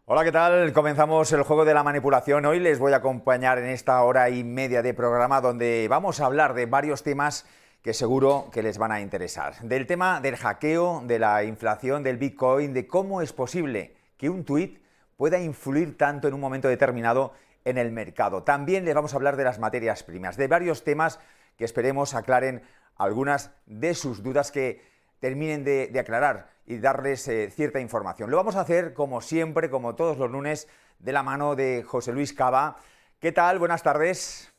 Hola, ¿qué tal? Comenzamos el juego de la manipulación. Hoy les voy a acompañar en esta hora y media de programa donde vamos a hablar de varios temas que seguro que les van a interesar. Del tema del hackeo, de la inflación, del Bitcoin, de cómo es posible que un tuit pueda influir tanto en un momento determinado en el mercado. También les vamos a hablar de las materias primas, de varios temas que esperemos aclaren algunas de sus dudas que terminen de aclarar y darles cierta información. Lo vamos a hacer como siempre, como todos los lunes, de la mano de José Luis Cava. ¿Qué tal? Buenas tardes.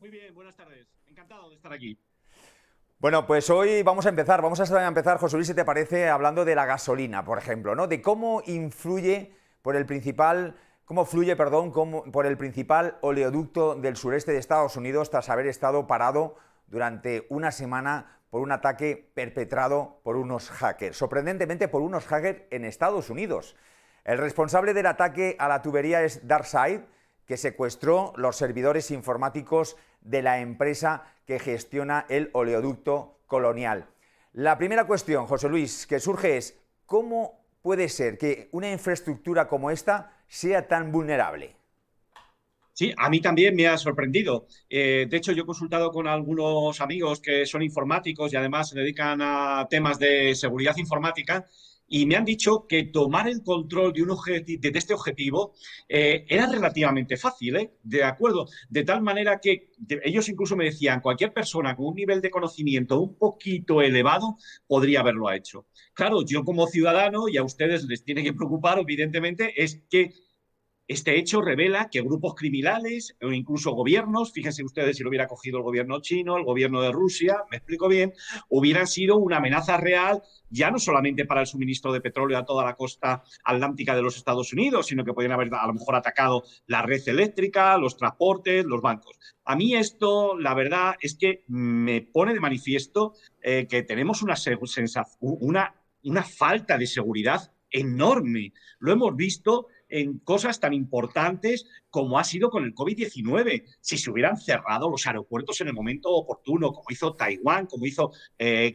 Muy bien, buenas tardes. Encantado de estar aquí. Bueno, pues hoy vamos a empezar, José Luis, si te parece, hablando de la gasolina, por ejemplo, ¿no? De cómo influye por el principal, cómo fluye, perdón, por el principal oleoducto del sureste de Estados Unidos tras haber estado parado durante una semana por un ataque perpetrado por unos hackers, sorprendentemente por unos hackers en Estados Unidos. El responsable del ataque a la tubería es DarkSide, que secuestró los servidores informáticos de la empresa que gestiona el oleoducto Colonial. La primera cuestión, José Luis, que surge es, ¿cómo puede ser que una infraestructura como esta sea tan vulnerable? Sí, a mí también me ha sorprendido. De hecho, yo he consultado con algunos amigos que son informáticos y además se dedican a temas de seguridad informática y me han dicho que tomar el control de este objetivo era relativamente fácil, ¿eh? De acuerdo. De tal manera que ellos incluso me decían, cualquier persona con un nivel de conocimiento un poquito elevado podría haberlo hecho. Claro, yo como ciudadano, y a ustedes les tiene que preocupar, evidentemente, es que este hecho revela que grupos criminales o incluso gobiernos, fíjense ustedes si lo hubiera cogido el gobierno chino, el gobierno de Rusia, me explico bien, hubieran sido una amenaza real ya no solamente para el suministro de petróleo a toda la costa atlántica de los Estados Unidos, sino que podrían haber a lo mejor atacado la red eléctrica, los transportes, los bancos. A mí esto, la verdad, es que me pone de manifiesto que tenemos una falta de seguridad enorme. Lo hemos visto en cosas tan importantes como ha sido con el COVID-19. Si se hubieran cerrado los aeropuertos en el momento oportuno, como hizo Taiwán, como hizo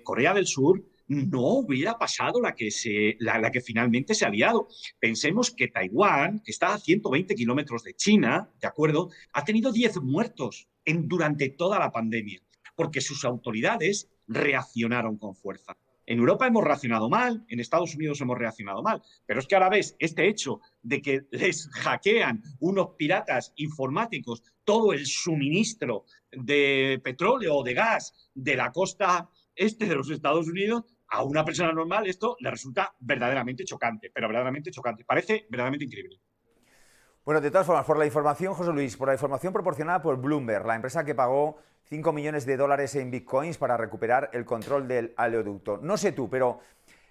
Corea del Sur, no hubiera pasado la que finalmente se ha liado. Pensemos que Taiwán, que está a 120 kilómetros de China, ¿de acuerdo? Ha tenido 10 muertos durante toda la pandemia, porque sus autoridades reaccionaron con fuerza. En Europa hemos reaccionado mal, en Estados Unidos hemos reaccionado mal, pero es que ahora ves este hecho de que les hackean unos piratas informáticos todo el suministro de petróleo o de gas de la costa este de los Estados Unidos, a una persona normal esto le resulta verdaderamente chocante, pero verdaderamente chocante. Parece verdaderamente increíble. Bueno, de todas formas, por la información, José Luis, por la información proporcionada por Bloomberg, la empresa que pagó 5 millones de dólares en bitcoins para recuperar el control del oleoducto. No sé tú, pero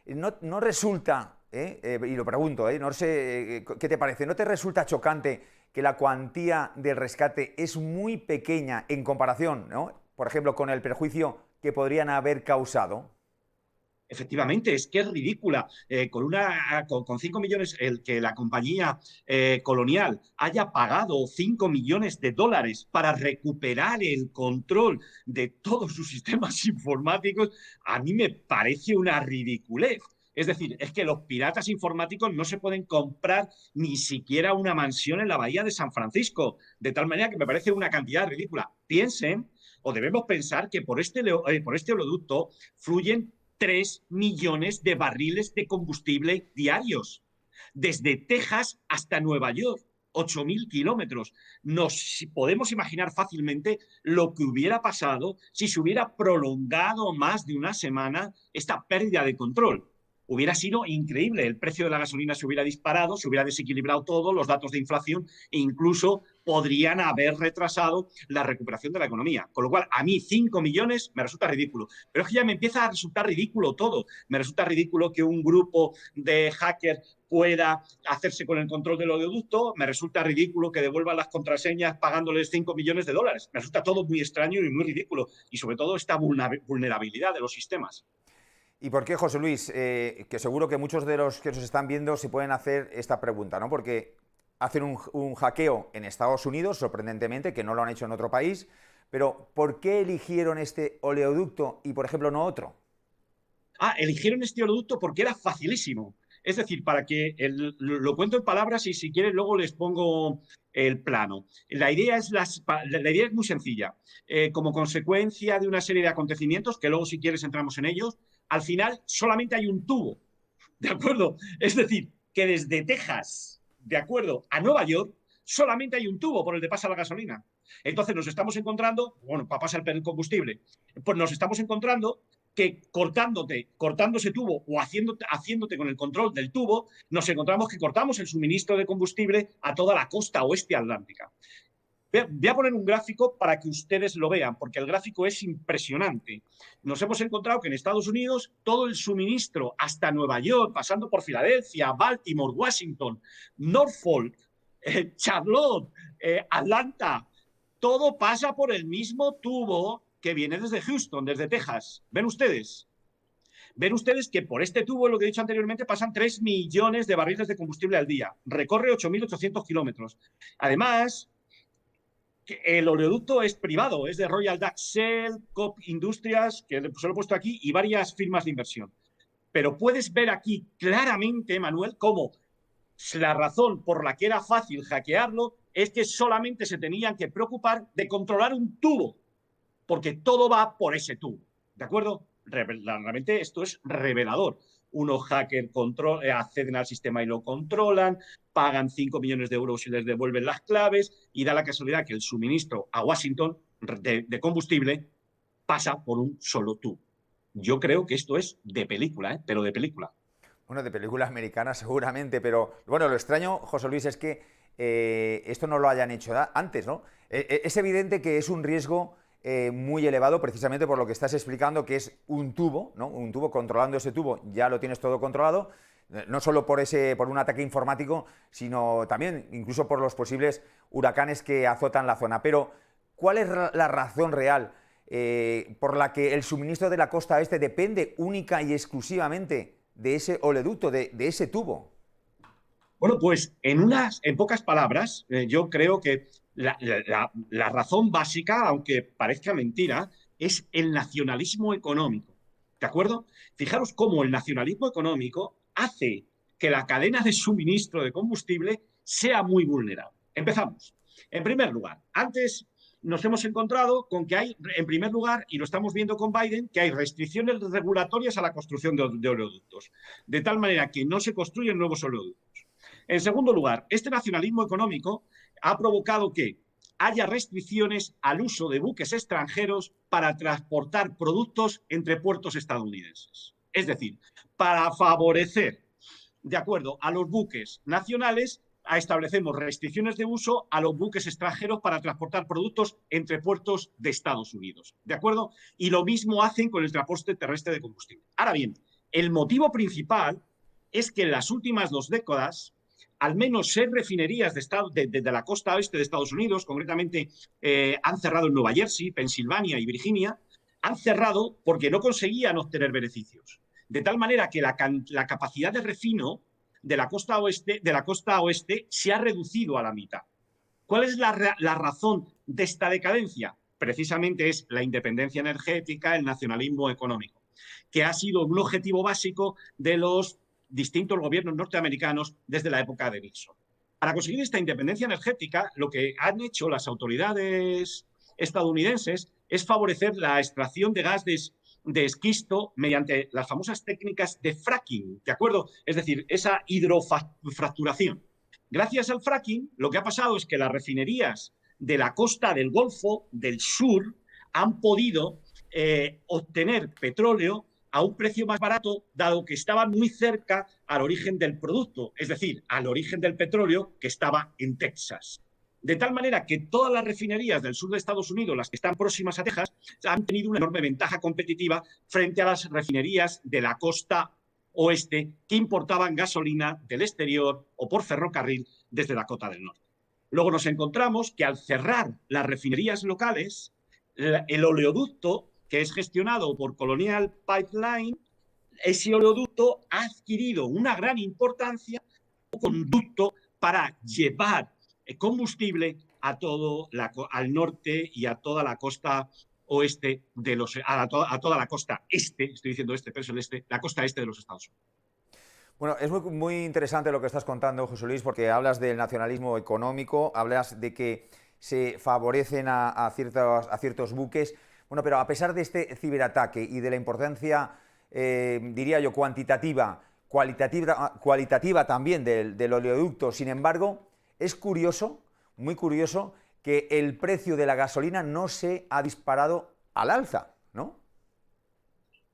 no resulta, y lo pregunto, no sé qué te parece, ¿no te resulta chocante que la cuantía del rescate es muy pequeña en comparación, ¿no? Por ejemplo, con el perjuicio que podrían haber causado? Efectivamente, es que es ridícula. Con 5 millones, el que la compañía colonial haya pagado 5 millones de dólares para recuperar el control de todos sus sistemas informáticos, a mí me parece una ridiculez. Es decir, es que los piratas informáticos no se pueden comprar ni siquiera una mansión en la bahía de San Francisco, de tal manera que me parece una cantidad ridícula. Piensen, o debemos pensar que por este oleoducto fluyen 3 millones de barriles de combustible diarios, desde Texas hasta Nueva York. 8.000 kilómetros. Nos podemos imaginar fácilmente lo que hubiera pasado si se hubiera prolongado más de una semana esta pérdida de control. Hubiera sido increíble, el precio de la gasolina se hubiera disparado, se hubiera desequilibrado todo, los datos de inflación e incluso podrían haber retrasado la recuperación de la economía. Con lo cual, a mí 5 millones me resulta ridículo. Pero es que ya me empieza a resultar ridículo todo. Me resulta ridículo que un grupo de hackers pueda hacerse con el control del oleoducto, me resulta ridículo que devuelvan las contraseñas pagándoles 5 millones de dólares. Me resulta todo muy extraño y muy ridículo. Y sobre todo esta vulnerabilidad de los sistemas. ¿Y por qué, José Luis? Que seguro que muchos de los que nos están viendo se pueden hacer esta pregunta, ¿no? Porque hacen un hackeo en Estados Unidos, sorprendentemente, que no lo han hecho en otro país, pero ¿por qué eligieron este oleoducto y, por ejemplo, no otro? Eligieron este oleoducto porque era facilísimo. Es decir, para que lo cuento en palabras y si quieres luego les pongo el plano. La idea es muy sencilla. Como consecuencia de una serie de acontecimientos, que luego si quieres entramos en ellos, al final solamente hay un tubo, ¿de acuerdo? Es decir, que desde Texas, ¿de acuerdo?, a Nueva York, solamente hay un tubo por el que pasa la gasolina. Entonces nos estamos encontrando, bueno, para pasar el combustible, pues nos estamos encontrando que cortando ese tubo o haciéndote con el control del tubo, nos encontramos que cortamos el suministro de combustible a toda la costa oeste atlántica. Voy a poner un gráfico para que ustedes lo vean, porque el gráfico es impresionante. Nos hemos encontrado que en Estados Unidos todo el suministro hasta Nueva York, pasando por Filadelfia, Baltimore, Washington, Norfolk, Charlotte, Atlanta, todo pasa por el mismo tubo que viene desde Houston, desde Texas. ¿Ven ustedes? Ven ustedes que por este tubo, lo que he dicho anteriormente, pasan 3 millones de barriles de combustible al día. Recorre 8.800 kilómetros. Además, el oleoducto es privado, es de Royal Dutch Shell, Koch Industries, que se lo he puesto aquí, y varias firmas de inversión. Pero puedes ver aquí claramente, Manuel, cómo la razón por la que era fácil hackearlo es que solamente se tenían que preocupar de controlar un tubo, porque todo va por ese tubo, ¿de acuerdo? Realmente esto es revelador. Unos hackers acceden al sistema y lo controlan, pagan 5 millones de euros y les devuelven las claves, y da la casualidad que el suministro a Washington de combustible pasa por un solo tubo. Yo creo que esto es de película, pero de película. Bueno, de película americana seguramente, pero bueno, lo extraño, José Luis, es que esto no lo hayan hecho antes, ¿no? Es evidente que es un riesgo muy elevado, precisamente por lo que estás explicando, que es un tubo, ¿no? Un tubo, controlando ese tubo ya lo tienes todo controlado, no solo por un ataque informático, sino también incluso por los posibles huracanes que azotan la zona. Pero, ¿cuál es la razón real por la que el suministro de la costa este depende única y exclusivamente de ese oleoducto, de ese tubo? Bueno, pues en pocas palabras, yo creo que la razón básica, aunque parezca mentira, es el nacionalismo económico. ¿De acuerdo? Fijaros cómo el nacionalismo económico hace que la cadena de suministro de combustible sea muy vulnerable. Empezamos. En primer lugar, antes nos hemos encontrado con que hay, en primer lugar, y lo estamos viendo con Biden, que hay restricciones regulatorias a la construcción de oleoductos, de tal manera que no se construyen nuevos oleoductos. En segundo lugar, este nacionalismo económico ha provocado que haya restricciones al uso de buques extranjeros para transportar productos entre puertos estadounidenses. Es decir, para favorecer, de acuerdo a los buques nacionales, establecemos restricciones de uso a los buques extranjeros para transportar productos entre puertos de Estados Unidos. ¿De acuerdo? Y lo mismo hacen con el transporte terrestre de combustible. Ahora bien, el motivo principal es que en las últimas 2 décadas al menos 6 refinerías de la costa oeste de Estados Unidos, concretamente han cerrado en Nueva Jersey, Pensilvania y Virginia, han cerrado porque no conseguían obtener beneficios. De tal manera que la capacidad de refino de la costa oeste se ha reducido a la mitad. ¿Cuál es la razón de esta decadencia? Precisamente es la independencia energética, el nacionalismo económico, que ha sido un objetivo básico de los distintos gobiernos norteamericanos desde la época de Nixon. Para conseguir esta independencia energética, lo que han hecho las autoridades estadounidenses es favorecer la extracción de gas de esquisto mediante las famosas técnicas de fracking, ¿de acuerdo? Es decir, esa hidrofracturación. Gracias al fracking, lo que ha pasado es que las refinerías de la costa del Golfo del Sur han podido obtener petróleo a un precio más barato, dado que estaban muy cerca al origen del producto, es decir, al origen del petróleo que estaba en Texas. De tal manera que todas las refinerías del sur de Estados Unidos, las que están próximas a Texas, han tenido una enorme ventaja competitiva frente a las refinerías de la costa oeste que importaban gasolina del exterior o por ferrocarril desde Dakota del Norte. Luego nos encontramos que al cerrar las refinerías locales, el oleoducto que es gestionado por Colonial Pipeline, ese oleoducto ha adquirido una gran importancia como conducto para llevar combustible a al norte y a toda la costa oeste a toda la costa este, estoy diciendo este, pero es el este, la costa este de los Estados Unidos. Bueno, es muy interesante lo que estás contando, José Luis, porque hablas del nacionalismo económico, hablas de que se favorecen a ciertos buques. Bueno, pero a pesar de este ciberataque y de la importancia, diría yo, cualitativa también del oleoducto, sin embargo, es curioso, muy curioso, que el precio de la gasolina no se ha disparado al alza, ¿no?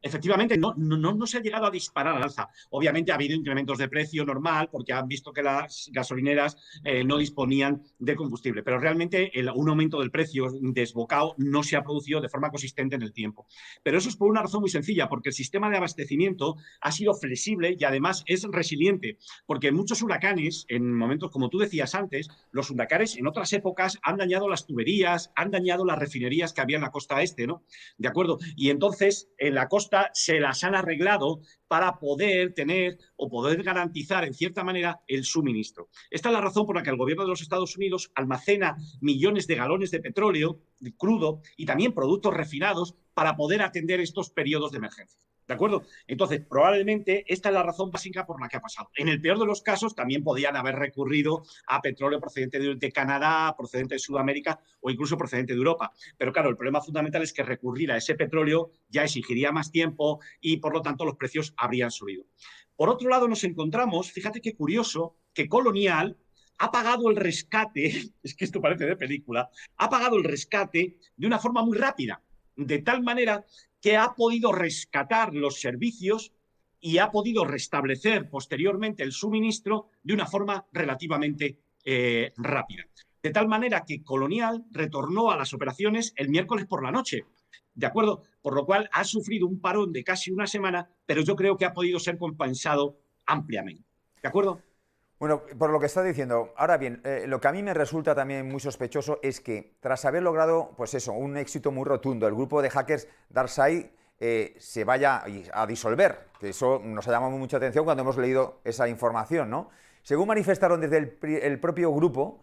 Efectivamente, no se ha llegado a disparar al alza. Obviamente ha habido incrementos de precio normal porque han visto que las gasolineras no disponían de combustible, pero realmente un aumento del precio desbocado no se ha producido de forma consistente en el tiempo. Pero eso es por una razón muy sencilla, porque el sistema de abastecimiento ha sido flexible y además es resiliente, porque muchos huracanes, en momentos como tú decías antes, los huracanes en otras épocas han dañado las tuberías, han dañado las refinerías que había en la costa este, ¿no? ¿De acuerdo? Y entonces en la costa se las han arreglado para poder tener o poder garantizar en cierta manera el suministro. Esta es la razón por la que el gobierno de los Estados Unidos almacena millones de galones de petróleo de crudo y también productos refinados para poder atender estos periodos de emergencia. ¿De acuerdo? Entonces, probablemente esta es la razón básica por la que ha pasado. En el peor de los casos, también podían haber recurrido a petróleo procedente de Canadá, procedente de Sudamérica o incluso procedente de Europa. Pero claro, el problema fundamental es que recurrir a ese petróleo ya exigiría más tiempo y por lo tanto los precios habrían subido. Por otro lado, nos encontramos, fíjate qué curioso, que Colonial ha pagado el rescate, es que esto parece de película, ha pagado el rescate de una forma muy rápida, de tal manera que ha podido rescatar los servicios y ha podido restablecer posteriormente el suministro de una forma relativamente rápida. De tal manera que Colonial retornó a las operaciones el miércoles por la noche. ¿De acuerdo? Por lo cual ha sufrido un parón de casi una semana, pero yo creo que ha podido ser compensado ampliamente. ¿De acuerdo? Bueno, por lo que está diciendo, ahora bien, lo que a mí me resulta también muy sospechoso es que tras haber logrado, pues eso, un éxito muy rotundo, el grupo de hackers DarkSide se vaya a disolver, que eso nos ha llamado mucha atención cuando hemos leído esa información, ¿no? Según manifestaron desde el propio grupo,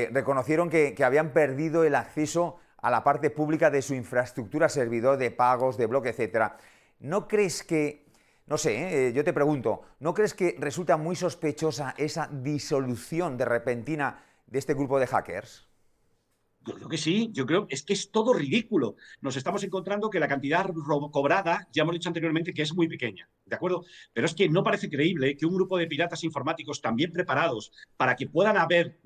reconocieron que habían perdido el acceso a la parte pública de su infraestructura, servidor de pagos, de bloque, etcétera. ¿No crees que no sé, yo te pregunto, ¿no crees que resulta muy sospechosa esa disolución de repentina de este grupo de hackers? Yo creo que sí, yo creo es que es todo ridículo. Nos estamos encontrando que la cantidad cobrada, ya hemos dicho anteriormente que es muy pequeña, ¿de acuerdo? Pero es que no parece creíble que un grupo de piratas informáticos tan bien preparados para que puedan haber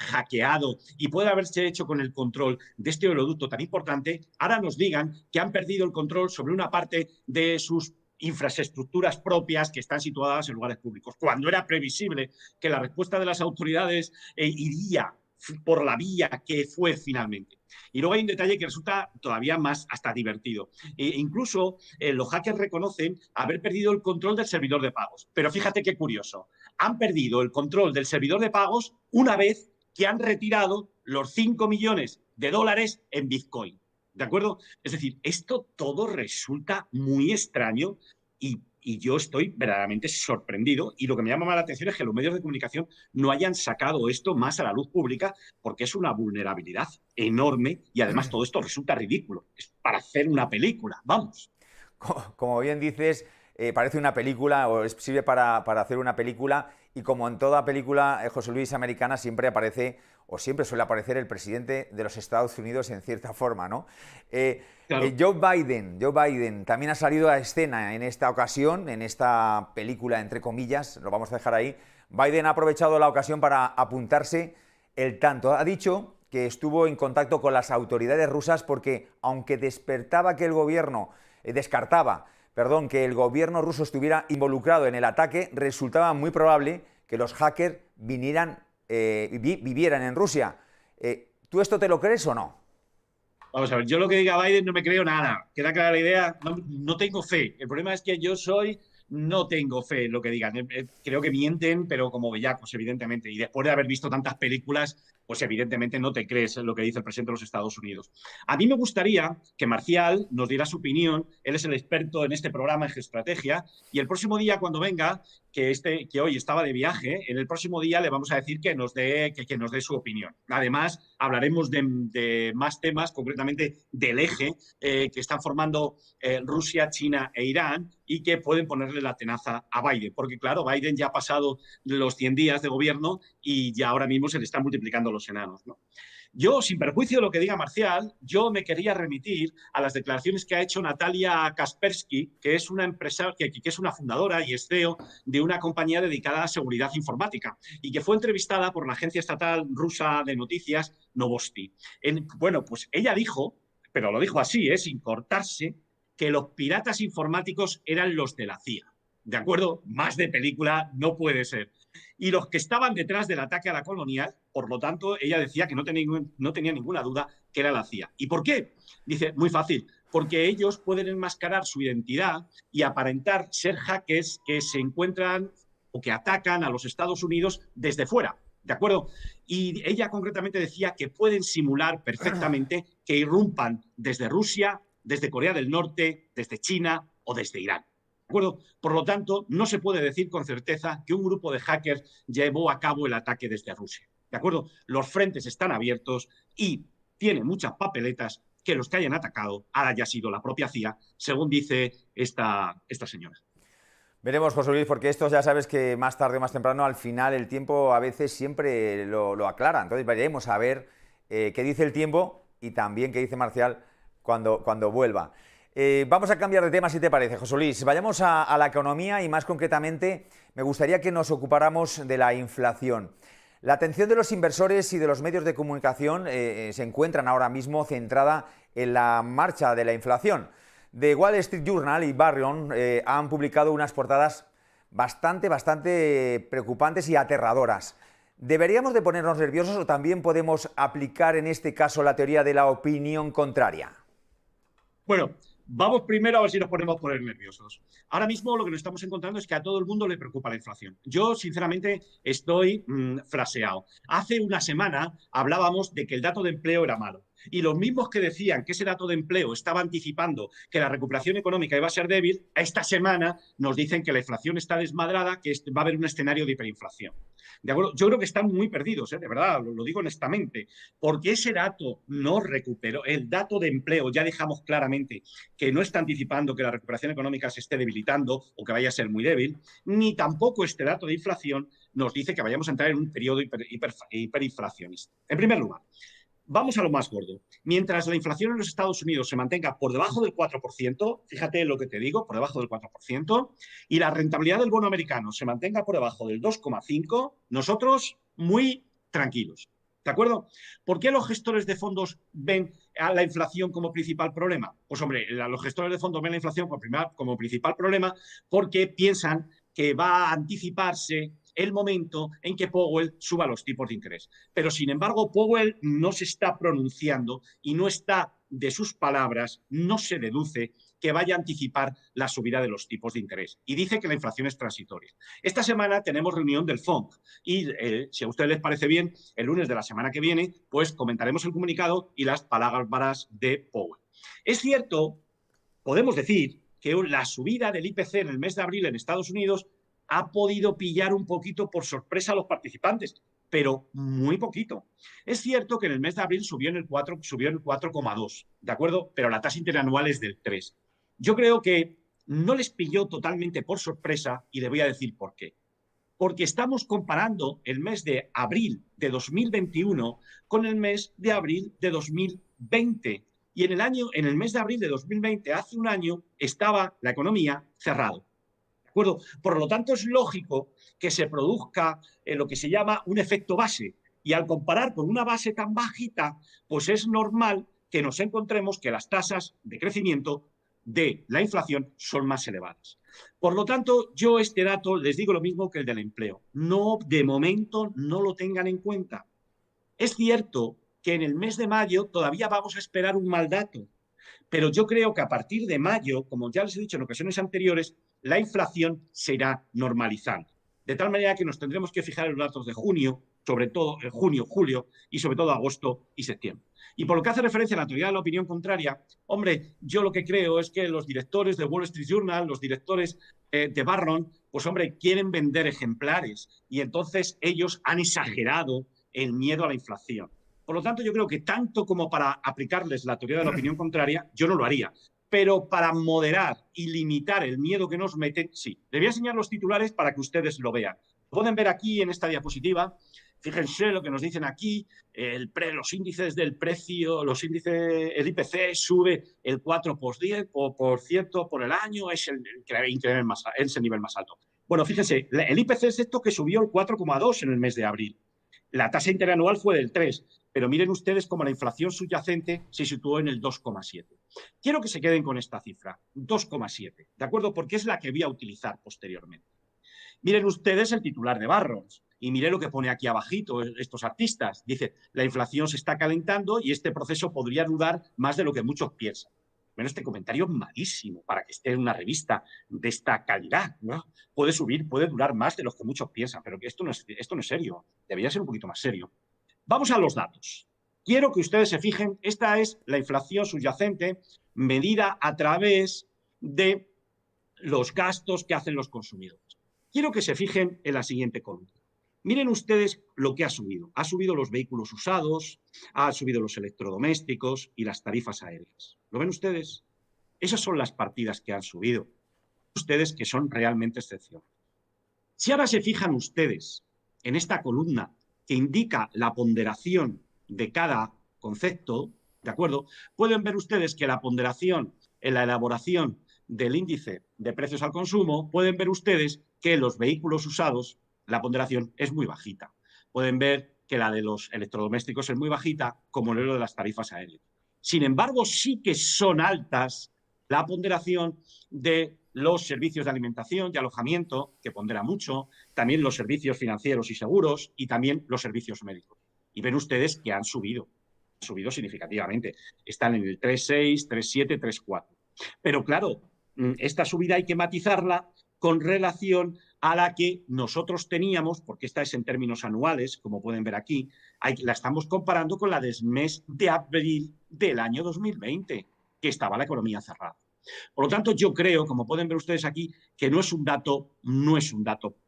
hackeado y pueda haberse hecho con el control de este oleoducto tan importante, ahora nos digan que han perdido el control sobre una parte de sus infraestructuras propias que están situadas en lugares públicos, cuando era previsible que la respuesta de las autoridades iría por la vía que fue finalmente. Y luego hay un detalle que resulta todavía más hasta divertido. Incluso los hackers reconocen haber perdido el control del servidor de pagos. Pero fíjate qué curioso. Han perdido el control del servidor de pagos una vez que han retirado los 5 millones de dólares en Bitcoin. ¿De acuerdo? Es decir, esto todo resulta muy extraño y yo estoy verdaderamente sorprendido y lo que me llama más la atención es que los medios de comunicación no hayan sacado esto más a la luz pública porque es una vulnerabilidad enorme y además todo esto resulta ridículo. Es para hacer una película, vamos. Como bien dices, parece una película o sirve para hacer una película y como en toda película, José Luis, americana, siempre aparece o siempre suele aparecer el presidente de los Estados Unidos en cierta forma, ¿no? Claro. Joe Biden también ha salido a escena en esta ocasión, en esta película, entre comillas, lo vamos a dejar ahí. Biden ha aprovechado la ocasión para apuntarse el tanto. Ha dicho que estuvo en contacto con las autoridades rusas porque, aunque descartaba que el gobierno ruso estuviera involucrado en el ataque, resultaba muy probable que los hackers vivieran en Rusia. ¿Tú esto te lo crees o no? Vamos a ver, yo lo que diga Biden no me creo nada. Queda clara la idea, no tengo fe. El problema es que no tengo fe en lo que digan. Creo que mienten, pero como bellacos, evidentemente. Y después de haber visto tantas películas, pues evidentemente no te crees lo que dice el presidente de los Estados Unidos. A mí me gustaría que Marcial nos diera su opinión. Él es el experto en este programa en geoestrategia, y el próximo día cuando venga, que hoy estaba de viaje, en el próximo día le vamos a decir que nos dé su opinión. Además, hablaremos de más temas, concretamente del eje que están formando Rusia, China e Irán, y que pueden ponerle la tenaza a Biden, porque claro, Biden ya ha pasado los 100 días de gobierno y ya ahora mismo se le están multiplicando los enanos, ¿no? Yo, sin perjuicio de lo que diga Marcial, yo me quería remitir a las declaraciones que ha hecho Natalia Kaspersky, que es una empresa, que es una fundadora y es CEO de una compañía dedicada a seguridad informática, y que fue entrevistada por la agencia estatal rusa de noticias Novosti. Bueno, pues ella dijo, pero lo dijo así, sin cortarse, que los piratas informáticos eran los de la CIA. ¿De acuerdo? Más de película no puede ser. Y los que estaban detrás del ataque a la colonial, por lo tanto, ella decía que no tenía ninguna duda que era la CIA. ¿Y por qué? Dice, muy fácil, porque ellos pueden enmascarar su identidad y aparentar ser hackers que se encuentran o que atacan a los Estados Unidos desde fuera. ¿De acuerdo? Y ella concretamente decía que pueden simular perfectamente que irrumpan desde Rusia, desde Corea del Norte, desde China o desde Irán. ¿De acuerdo? Por lo tanto, no se puede decir con certeza que un grupo de hackers llevó a cabo el ataque desde Rusia. ¿De acuerdo? Los frentes están abiertos y tiene muchas papeletas que los que hayan atacado haya sido la propia CIA, según dice esta señora. Veremos, José Luis, porque esto ya sabes que más tarde o más temprano, al final, el tiempo a veces siempre lo aclara. Entonces veremos a ver qué dice el tiempo y también qué dice Marcial cuando vuelva. Vamos a cambiar de tema, si te parece, José Luis. Vayamos a la economía y más concretamente me gustaría que nos ocupáramos de la inflación. La atención de los inversores y de los medios de comunicación se encuentran ahora mismo centrada en la marcha de la inflación. The Wall Street Journal y Barron han publicado unas portadas bastante preocupantes y aterradoras. ¿Deberíamos de ponernos nerviosos o también podemos aplicar en este caso la teoría de la opinión contraria? Bueno, vamos primero a ver si nos ponemos por nerviosos. Ahora mismo lo que nos estamos encontrando es que a todo el mundo le preocupa la inflación. Yo, sinceramente, estoy fraseado. Hace una semana hablábamos de que el dato de empleo era malo. Y los mismos que decían que ese dato de empleo estaba anticipando que la recuperación económica iba a ser débil, esta semana nos dicen que la inflación está desmadrada, que va a haber un escenario de hiperinflación. ¿De acuerdo? Yo creo que están muy perdidos, de verdad, lo digo honestamente, porque ese dato no recuperó. El dato de empleo, ya dejamos claramente que no está anticipando que la recuperación económica se esté debilitando o que vaya a ser muy débil, ni tampoco este dato de inflación nos dice que vayamos a entrar en un periodo hiperinflacionista. En primer lugar, vamos a lo más gordo. Mientras la inflación en los Estados Unidos se mantenga por debajo del 4%, fíjate lo que te digo, por debajo del 4%, y la rentabilidad del bono americano se mantenga por debajo del 2,5%, nosotros muy tranquilos. ¿De acuerdo? ¿Por qué los gestores de fondos ven a la inflación como principal problema? Pues hombre, los gestores de fondos ven la inflación como principal problema porque piensan que va a anticiparse el momento en que Powell suba los tipos de interés. Pero, sin embargo, Powell no se está pronunciando y no está, de sus palabras, no se deduce que vaya a anticipar la subida de los tipos de interés. Y dice que la inflación es transitoria. Esta semana tenemos reunión del FONC y, si a ustedes les parece bien, el lunes de la semana que viene, pues comentaremos el comunicado y las palabras de Powell. Es cierto, podemos decir, que la subida del IPC en el mes de abril en Estados Unidos ha podido pillar un poquito por sorpresa a los participantes, pero muy poquito. Es cierto que en el mes de abril subió en el 4,2, ¿de acuerdo? Pero la tasa interanual es del 3. Yo creo que no les pilló totalmente por sorpresa y les voy a decir por qué. Porque estamos comparando el mes de abril de 2021 con el mes de abril de 2020. Y en el mes de abril de 2020, hace un año, estaba la economía cerrada. ¿De acuerdo? Por lo tanto, es lógico que se produzca lo que se llama un efecto base. Y al comparar con una base tan bajita, pues es normal que nos encontremos que las tasas de crecimiento de la inflación son más elevadas. Por lo tanto, yo este dato les digo lo mismo que el del empleo. No, de momento no lo tengan en cuenta. Es cierto que en el mes de mayo todavía vamos a esperar un mal dato, pero yo creo que a partir de mayo, como ya les he dicho en ocasiones anteriores, la inflación se irá normalizando. De tal manera que nos tendremos que fijar en los datos de junio, sobre todo en junio, julio y sobre todo agosto y septiembre. Y por lo que hace referencia a la teoría de la opinión contraria, hombre, yo lo que creo es que los directores de Wall Street Journal, los directores de Barron, pues hombre, quieren vender ejemplares y entonces ellos han exagerado el miedo a la inflación. Por lo tanto, yo creo que tanto como para aplicarles la teoría de la opinión contraria, yo no lo haría. Pero para moderar y limitar el miedo que nos meten, sí. Les voy a enseñar los titulares para que ustedes lo vean. Pueden ver aquí en esta diapositiva, fíjense lo que nos dicen aquí, los índices del precio, el IPC sube el 4% por el año, es el nivel más alto. Bueno, fíjense, el IPC es esto que subió el 4,2 en el mes de abril. La tasa interanual fue del 3, pero miren ustedes cómo la inflación subyacente se situó en el 2,7. Quiero que se queden con esta cifra, 2,7, ¿de acuerdo? Porque es la que voy a utilizar posteriormente. Miren ustedes el titular de Barrons y miren lo que pone aquí abajito estos artistas. Dice, la inflación se está calentando y este proceso podría durar más de lo que muchos piensan. Bueno, este comentario es malísimo para que esté en una revista de esta calidad, ¿no? Puede subir, puede durar más de lo que muchos piensan, pero que esto no es serio. Debería ser un poquito más serio. Vamos a los datos. Quiero que ustedes se fijen, esta es la inflación subyacente medida a través de los gastos que hacen los consumidores. Quiero que se fijen en la siguiente columna. Miren ustedes lo que ha subido. Ha subido los vehículos usados, ha subido los electrodomésticos y las tarifas aéreas. ¿Lo ven ustedes? Esas son las partidas que han subido. Ustedes que son realmente excepcionales. Si ahora se fijan ustedes en esta columna que indica la ponderación de cada concepto, ¿de acuerdo? Pueden ver ustedes que la ponderación en la elaboración del índice de precios al consumo, pueden ver ustedes que los vehículos usados, la ponderación es muy bajita. Pueden ver que la de los electrodomésticos es muy bajita, como lo de las tarifas aéreas. Sin embargo, sí que son altas la ponderación de los servicios de alimentación y alojamiento, que pondera mucho, también los servicios financieros y seguros y también los servicios médicos. Y ven ustedes que han subido significativamente. Están en el 3,6, 3,7, 3,4. Pero claro, esta subida hay que matizarla con relación a la que nosotros teníamos, porque esta es en términos anuales, como pueden ver aquí, la estamos comparando con la del mes de abril del año 2020, que estaba la economía cerrada. Por lo tanto, yo creo, como pueden ver ustedes aquí, que no es un dato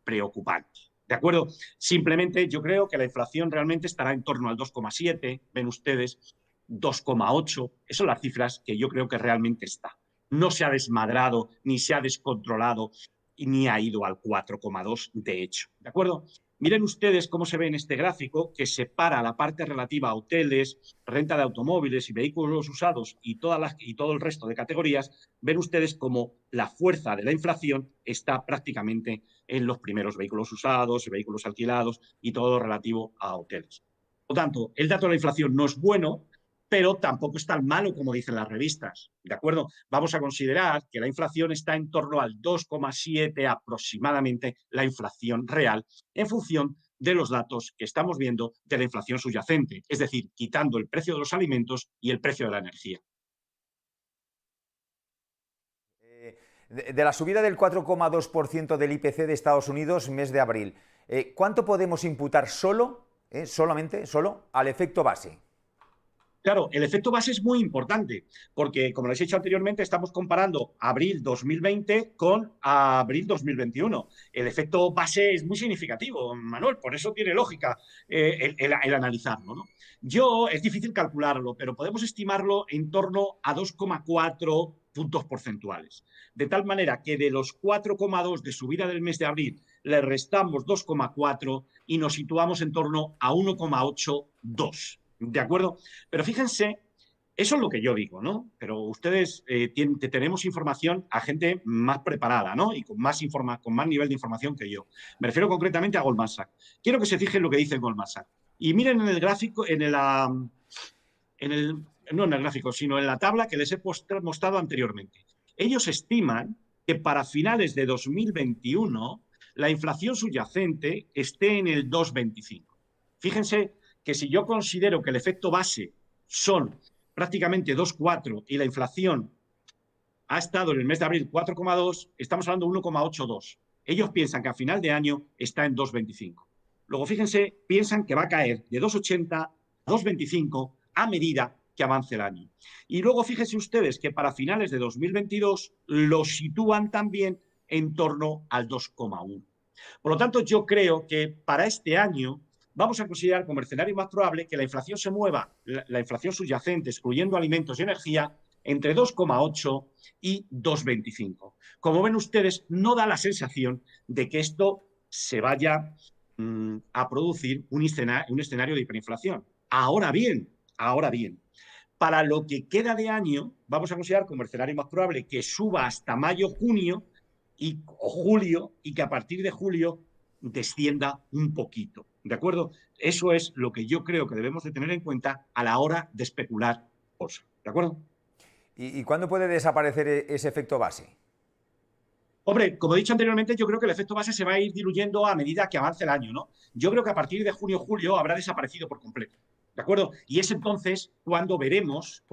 preocupante. ¿De acuerdo? Simplemente yo creo que la inflación realmente estará en torno al 2,7, ven ustedes, 2,8. Esas son las cifras que yo creo que realmente está. No se ha desmadrado, ni se ha descontrolado, ni ha ido al 4,2 de hecho. ¿De acuerdo? Miren ustedes cómo se ve en este gráfico que separa la parte relativa a hoteles, renta de automóviles y vehículos usados y todo el resto de categorías. Ven ustedes cómo la fuerza de la inflación está prácticamente en los primeros vehículos usados, vehículos alquilados y todo lo relativo a hoteles. Por lo tanto, el dato de la inflación no es bueno, pero tampoco es tan malo como dicen las revistas, ¿de acuerdo? Vamos a considerar que la inflación está en torno al 2,7 aproximadamente, la inflación real, en función de los datos que estamos viendo de la inflación subyacente, es decir, quitando el precio de los alimentos y el precio de la energía. De la subida del 4,2% del IPC de Estados Unidos, mes de abril, ¿cuánto podemos imputar solamente al efecto base? Claro, el efecto base es muy importante, porque, como les he dicho anteriormente, estamos comparando abril 2020 con abril 2021. El efecto base es muy significativo, Manuel, por eso tiene lógica el analizarlo, ¿no? Es difícil calcularlo, pero podemos estimarlo en torno a 2,4 puntos porcentuales. De tal manera que de los 4,2 de subida del mes de abril le restamos 2,4 y nos situamos en torno a 1,82. ¿De acuerdo? Pero fíjense, eso es lo que yo digo, ¿no? Pero ustedes tenemos información a gente más preparada, ¿no? Y con más nivel de información que yo. Me refiero concretamente a Goldman Sachs. Quiero que se fijen lo que dice Goldman Sachs. Y miren en el gráfico, no en el gráfico, sino en la tabla que les he mostrado anteriormente. Ellos estiman que para finales de 2021 la inflación subyacente esté en el 2,25. Fíjense que si yo considero que el efecto base son prácticamente 2,4 y la inflación ha estado en el mes de abril 4,2, estamos hablando de 1,82. Ellos piensan que a final de año está en 2,25. Luego, fíjense, piensan que va a caer de 2,80 a 2,25 a medida que avance el año. Y luego, fíjense ustedes que para finales de 2022 lo sitúan también en torno al 2,1. Por lo tanto, yo creo que para este año vamos a considerar como escenario más probable que la inflación se mueva, la inflación subyacente, excluyendo alimentos y energía, entre 2,8 y 2,25. Como ven ustedes, no da la sensación de que esto se vaya a producir un escenario de hiperinflación. Ahora bien, para lo que queda de año, vamos a considerar como escenario más probable que suba hasta mayo, junio o julio, y que a partir de julio descienda un poquito. ¿De acuerdo? Eso es lo que yo creo que debemos de tener en cuenta a la hora de especular bolsa. ¿De acuerdo? ¿Y cuándo puede desaparecer ese efecto base? Hombre, como he dicho anteriormente, yo creo que el efecto base se va a ir diluyendo a medida que avance el año, ¿no? Yo creo que a partir de junio o julio habrá desaparecido por completo. ¿De acuerdo? Y es entonces cuando veremos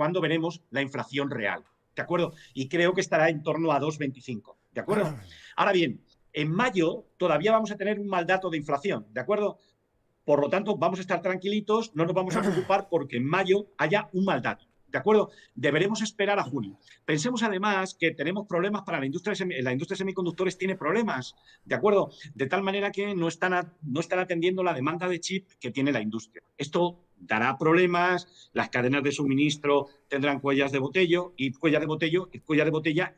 la inflación real. ¿De acuerdo? Y creo que estará en torno a 2,25. ¿De acuerdo? Ahora bien, en mayo todavía vamos a tener un mal dato de inflación. ¿De acuerdo? Por lo tanto, vamos a estar tranquilitos, no nos vamos a preocupar porque en mayo haya un mal dato. ¿De acuerdo? Deberemos esperar a junio. Pensemos además que tenemos problemas para la industria de semiconductores tiene problemas, ¿de acuerdo? De tal manera que no están atendiendo la demanda de chip que tiene la industria. Esto dará problemas, las cadenas de suministro tendrán cuellas de botella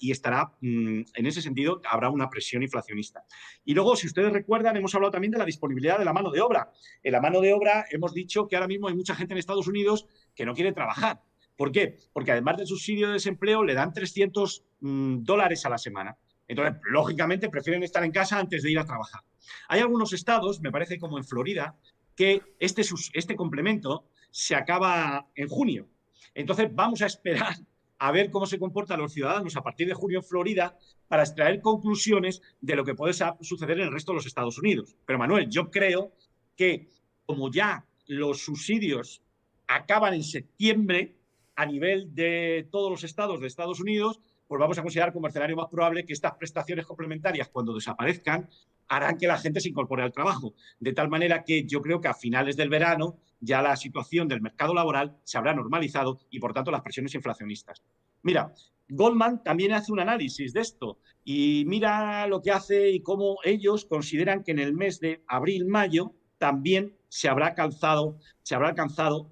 y estará, en ese sentido, habrá una presión inflacionista. Y luego, si ustedes recuerdan, hemos hablado también de la disponibilidad de la mano de obra. En la mano de obra hemos dicho que ahora mismo hay mucha gente en Estados Unidos que no quiere trabajar. ¿Por qué? Porque además del subsidio de desempleo le dan $300 a la semana. Entonces, lógicamente, prefieren estar en casa antes de ir a trabajar. Hay algunos estados, me parece como en Florida, que este complemento se acaba en junio. Entonces, vamos a esperar a ver cómo se comportan los ciudadanos a partir de junio en Florida para extraer conclusiones de lo que puede suceder en el resto de los Estados Unidos. Pero, Manuel, yo creo que como ya los subsidios acaban en septiembre, a nivel de todos los estados de Estados Unidos, pues vamos a considerar como escenario más probable que estas prestaciones complementarias, cuando desaparezcan, harán que la gente se incorpore al trabajo. De tal manera que yo creo que a finales del verano ya la situación del mercado laboral se habrá normalizado y, por tanto, las presiones inflacionistas. Mira, Goldman también hace un análisis de esto y mira lo que hace y cómo ellos consideran que en el mes de abril-mayo también se habrá alcanzado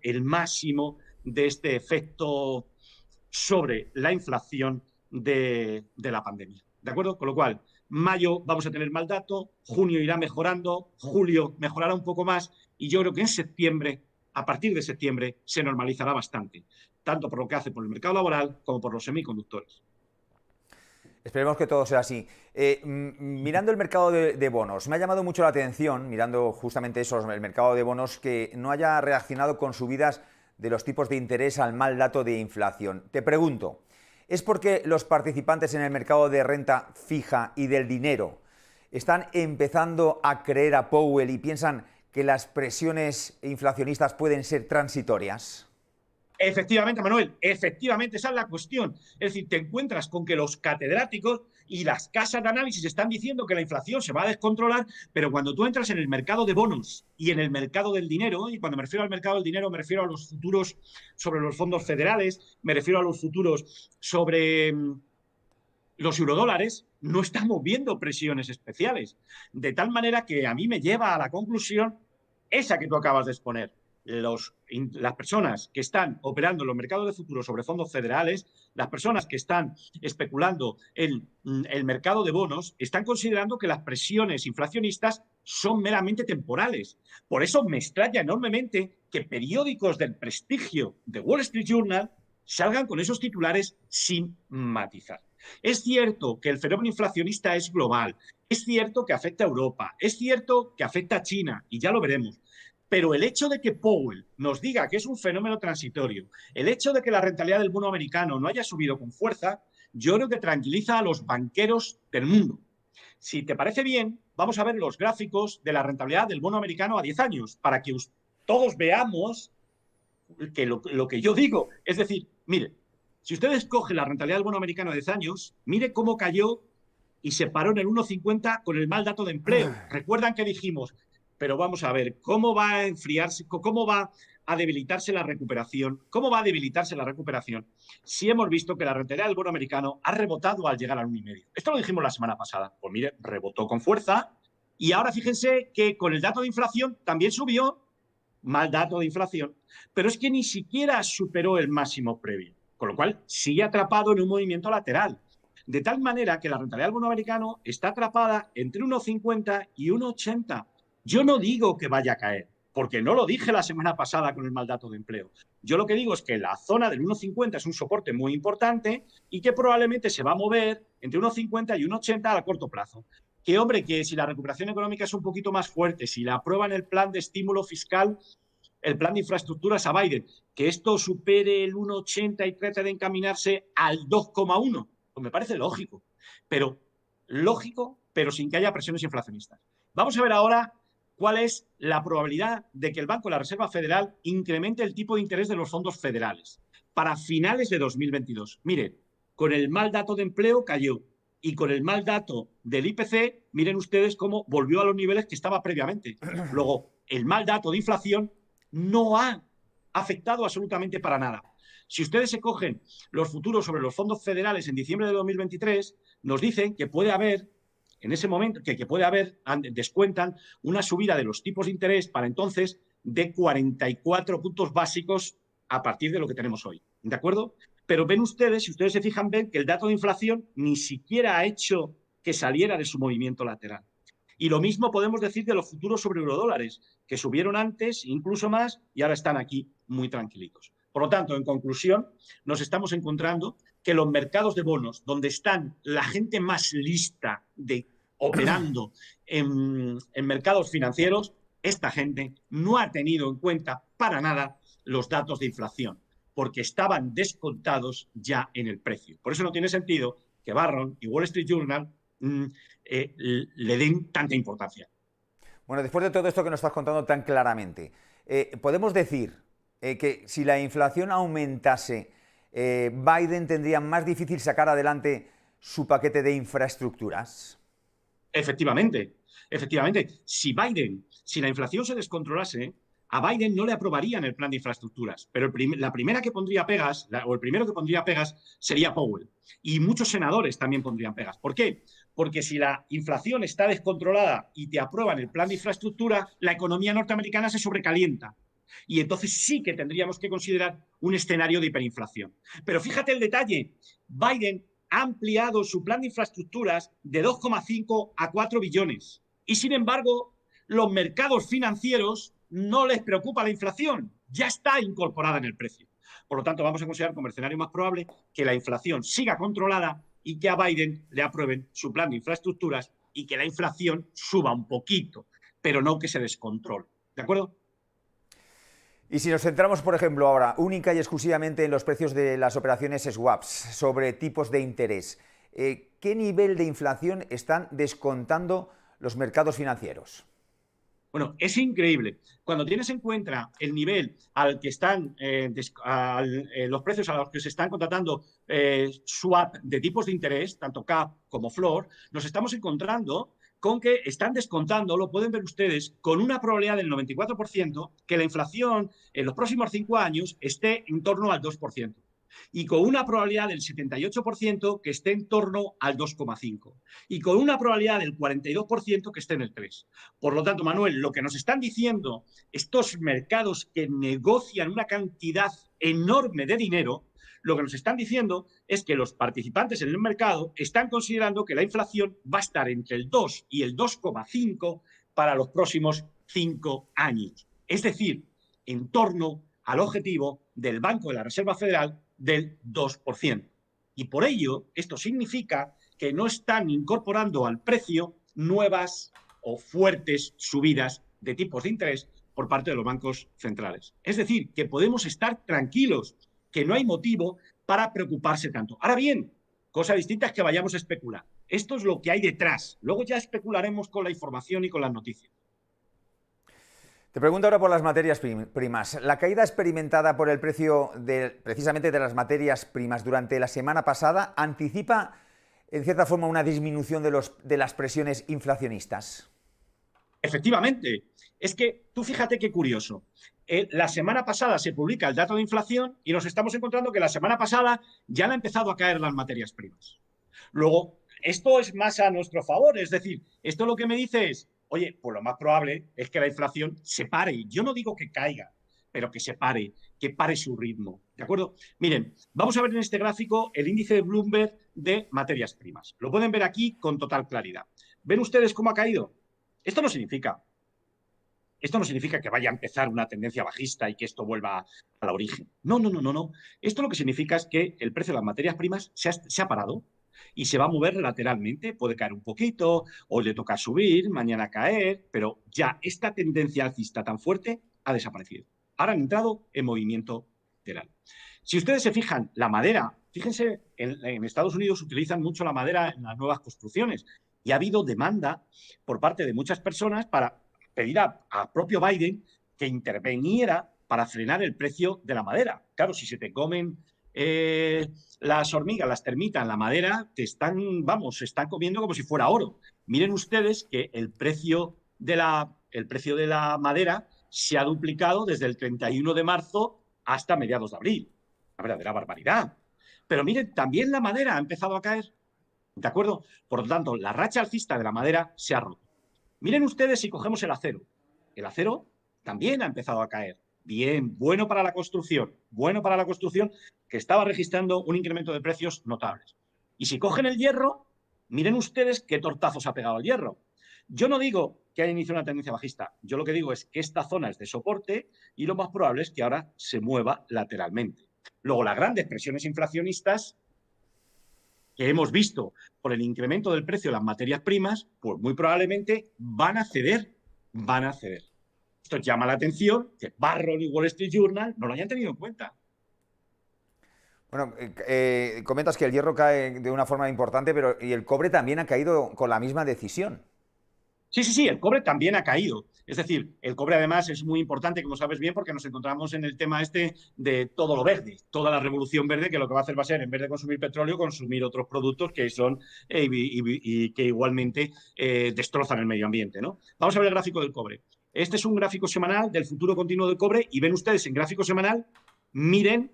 el máximo de este efecto sobre la inflación de la pandemia. ¿De acuerdo? Con lo cual, mayo vamos a tener mal dato, junio irá mejorando, julio mejorará un poco más y yo creo que en septiembre, a partir de septiembre, se normalizará bastante, tanto por lo que hace por el mercado laboral como por los semiconductores. Esperemos que todo sea así. Mirando el mercado de bonos, me ha llamado mucho la atención, mirando justamente eso, el mercado de bonos, que no haya reaccionado con subidas de los tipos de interés al mal dato de inflación. Te pregunto, ¿es porque los participantes en el mercado de renta fija y del dinero están empezando a creer a Powell y piensan que las presiones inflacionistas pueden ser transitorias? Efectivamente, Manuel, efectivamente, esa es la cuestión. Es decir, te encuentras con que los catedráticos y las casas de análisis están diciendo que la inflación se va a descontrolar, pero cuando tú entras en el mercado de bonos y en el mercado del dinero, y cuando me refiero al mercado del dinero me refiero a los futuros sobre los fondos federales, me refiero a los futuros sobre los eurodólares, no estamos viendo presiones especiales. De tal manera que a mí me lleva a la conclusión esa que tú acabas de exponer. Las personas que están operando en los mercados de futuros sobre fondos federales, las personas que están especulando en el mercado de bonos, están considerando que las presiones inflacionistas son meramente temporales. Por eso me extraña enormemente que periódicos del prestigio de Wall Street Journal salgan con esos titulares sin matizar. Es cierto que el fenómeno inflacionista es global, es cierto que afecta a Europa, es cierto que afecta a China, y ya lo veremos. Pero el hecho de que Powell nos diga que es un fenómeno transitorio, el hecho de que la rentabilidad del bono americano no haya subido con fuerza, yo creo que tranquiliza a los banqueros del mundo. Si te parece bien, vamos a ver los gráficos de la rentabilidad del bono americano a 10 años, para que todos veamos que lo que yo digo. Es decir, mire, si ustedes cogen la rentabilidad del bono americano a 10 años, mire cómo cayó y se paró en el 1,50 con el mal dato de empleo. Recuerdan que dijimos, pero vamos a ver cómo va a enfriarse, cómo va a debilitarse la recuperación, cómo va a debilitarse la recuperación si hemos visto que la rentabilidad del bono americano ha rebotado al llegar al 1,5. Esto lo dijimos la semana pasada. Pues mire, rebotó con fuerza y ahora fíjense que con el dato de inflación también subió, mal dato de inflación, pero es que ni siquiera superó el máximo previo, con lo cual sigue atrapado en un movimiento lateral. De tal manera que la rentabilidad del bono americano está atrapada entre 1,50 y 1,80. Yo no digo que vaya a caer, porque no lo dije la semana pasada con el mal dato de empleo. Yo lo que digo es que la zona del 1,50 es un soporte muy importante y que probablemente se va a mover entre 1,50 y 1,80 a corto plazo. Que, hombre, que si la recuperación económica es un poquito más fuerte, si la aprueban el plan de estímulo fiscal, el plan de infraestructuras a Biden, que esto supere el 1,80 y trate de encaminarse al 2,1, pues me parece lógico, pero sin que haya presiones inflacionistas. Vamos a ver ahora cuál es la probabilidad de que el Banco de la Reserva Federal incremente el tipo de interés de los fondos federales para finales de 2022. Miren, con el mal dato de empleo cayó y con el mal dato del IPC, miren ustedes cómo volvió a los niveles que estaba previamente. Luego, el mal dato de inflación no ha afectado absolutamente para nada. Si ustedes se cogen los futuros sobre los fondos federales en diciembre de 2023, nos dicen que puede haber, en ese momento, que puede haber, descuentan una subida de los tipos de interés para entonces de 44 puntos básicos a partir de lo que tenemos hoy. ¿De acuerdo? Pero ven ustedes, si ustedes se fijan, ven que el dato de inflación ni siquiera ha hecho que saliera de su movimiento lateral. Y lo mismo podemos decir de los futuros sobre eurodólares, que subieron antes, incluso más, y ahora están aquí muy tranquilitos. Por lo tanto, en conclusión, nos estamos encontrando que los mercados de bonos, donde están la gente más lista de operando en mercados financieros, esta gente no ha tenido en cuenta para nada los datos de inflación, porque estaban descontados ya en el precio. Por eso no tiene sentido que Barron y Wall Street Journal le den tanta importancia. Bueno, después de todo esto que nos estás contando tan claramente, podemos decir que si la inflación aumentase, Biden tendría más difícil sacar adelante su paquete de infraestructuras. Efectivamente. Si la inflación se descontrolase, a Biden no le aprobarían el plan de infraestructuras, pero la primera que pondría pegas, o el primero que pondría pegas, sería Powell. Y muchos senadores también pondrían pegas. ¿Por qué? Porque si la inflación está descontrolada y te aprueban el plan de infraestructura, la economía norteamericana se sobrecalienta. Y entonces sí que tendríamos que considerar un escenario de hiperinflación. Pero fíjate el detalle, Biden ha ampliado su plan de infraestructuras de 2,5 a 4 billones. Y sin embargo, los mercados financieros no les preocupa la inflación, ya está incorporada en el precio. Por lo tanto, vamos a considerar como escenario más probable que la inflación siga controlada y que a Biden le aprueben su plan de infraestructuras y que la inflación suba un poquito, pero no que se descontrole. ¿De acuerdo? Y si nos centramos, por ejemplo, ahora única y exclusivamente en los precios de las operaciones swaps sobre tipos de interés, ¿qué nivel de inflación están descontando los mercados financieros? Bueno, es increíble. Cuando tienes en cuenta el nivel al que están los precios a los que se están contratando swap de tipos de interés, tanto cap como floor, nos estamos encontrando con que están descontando, lo pueden ver ustedes, con una probabilidad del 94% que la inflación en los próximos 5 años esté en torno al 2%. Y con una probabilidad del 78% que esté en torno al 2,5%. Y con una probabilidad del 42% que esté en el 3%. Por lo tanto, Manuel, lo que nos están diciendo estos mercados que negocian una cantidad enorme de dinero, lo que nos están diciendo es que los participantes en el mercado están considerando que la inflación va a estar entre el 2 y el 2,5 para los próximos 5 años. Es decir, en torno al objetivo del Banco de la Reserva Federal del 2%. Y por ello, esto significa que no están incorporando al precio nuevas o fuertes subidas de tipos de interés por parte de los bancos centrales. Es decir, que podemos estar tranquilos, que no hay motivo para preocuparse tanto. Ahora bien, cosa distinta es que vayamos a especular. Esto es lo que hay detrás. Luego ya especularemos con la información y con las noticias. Te pregunto ahora por las materias primas. La caída experimentada por el precio precisamente de las materias primas durante la semana pasada anticipa, en cierta forma, una disminución de las presiones inflacionistas. Efectivamente, es que tú fíjate qué curioso. La semana pasada se publica el dato de inflación y nos estamos encontrando que la semana pasada ya han empezado a caer las materias primas. Luego, esto es más a nuestro favor, es decir, esto lo que me dice es, oye, pues lo más probable es que la inflación se pare. Yo no digo que caiga, pero que pare su ritmo. ¿De acuerdo? Miren, vamos a ver en este gráfico el índice de Bloomberg de materias primas. Lo pueden ver aquí con total claridad. ¿Ven ustedes cómo ha caído? Esto no significa esto no significa que vaya a empezar una tendencia bajista y que esto vuelva a la origen. No, no, no, no, no. Esto lo que significa es que el precio de las materias primas se ha parado y se va a mover lateralmente. Puede caer un poquito, hoy le toca subir, mañana caer, pero ya esta tendencia alcista tan fuerte ha desaparecido. Ahora han entrado en movimiento lateral. Si ustedes se fijan, la madera, fíjense, en Estados Unidos utilizan mucho la madera en las nuevas construcciones y ha habido demanda por parte de muchas personas para pedir a propio Biden que interviniera para frenar el precio de la madera. Claro, si se te comen las hormigas, las termitas, la madera, se están comiendo como si fuera oro. Miren ustedes que el precio de la madera se ha duplicado desde el 31 de marzo hasta mediados de abril. Una verdadera barbaridad. Pero miren, también la madera ha empezado a caer. ¿De acuerdo? Por lo tanto, la racha alcista de la madera se ha roto. Miren ustedes si cogemos el acero. El acero también ha empezado a caer. Bien, bueno para la construcción, que estaba registrando un incremento de precios notables. Y si cogen el hierro, miren ustedes qué tortazos ha pegado el hierro. Yo no digo que haya iniciado una tendencia bajista, yo lo que digo es que esta zona es de soporte y lo más probable es que ahora se mueva lateralmente. Luego, las grandes presiones inflacionistas que hemos visto por el incremento del precio de las materias primas, pues muy probablemente van a ceder, van a ceder. Esto llama la atención que Barron y Wall Street Journal no lo hayan tenido en cuenta. Bueno, comentas que el hierro cae de una forma importante, pero y el cobre también ha caído con la misma decisión. Sí, sí, sí, el cobre también ha caído. Es decir, el cobre además es muy importante, como sabes bien, porque nos encontramos en el tema este de todo lo verde, toda la revolución verde, que lo que va a hacer va a ser, en vez de consumir petróleo, consumir otros productos que son y que igualmente destrozan el medio ambiente, ¿no? Vamos a ver el gráfico del cobre. Este es un gráfico semanal del futuro continuo del cobre y ven ustedes en gráfico semanal, miren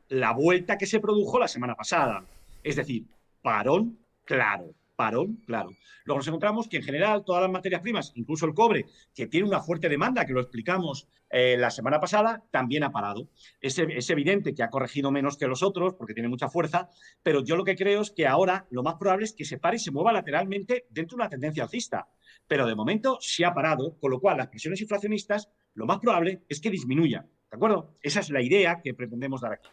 la vuelta que se produjo la semana pasada. Es decir, parón claro, parón claro. Luego nos encontramos que en general todas las materias primas, incluso el cobre, que tiene una fuerte demanda, que lo explicamos la semana pasada, también ha parado. Es evidente que ha corregido menos que los otros porque tiene mucha fuerza, pero yo lo que creo es que ahora lo más probable es que se pare y se mueva lateralmente dentro de una tendencia alcista. Pero de momento se ha parado, con lo cual las presiones inflacionistas lo más probable es que disminuyan. ¿De acuerdo? Esa es la idea que pretendemos dar aquí.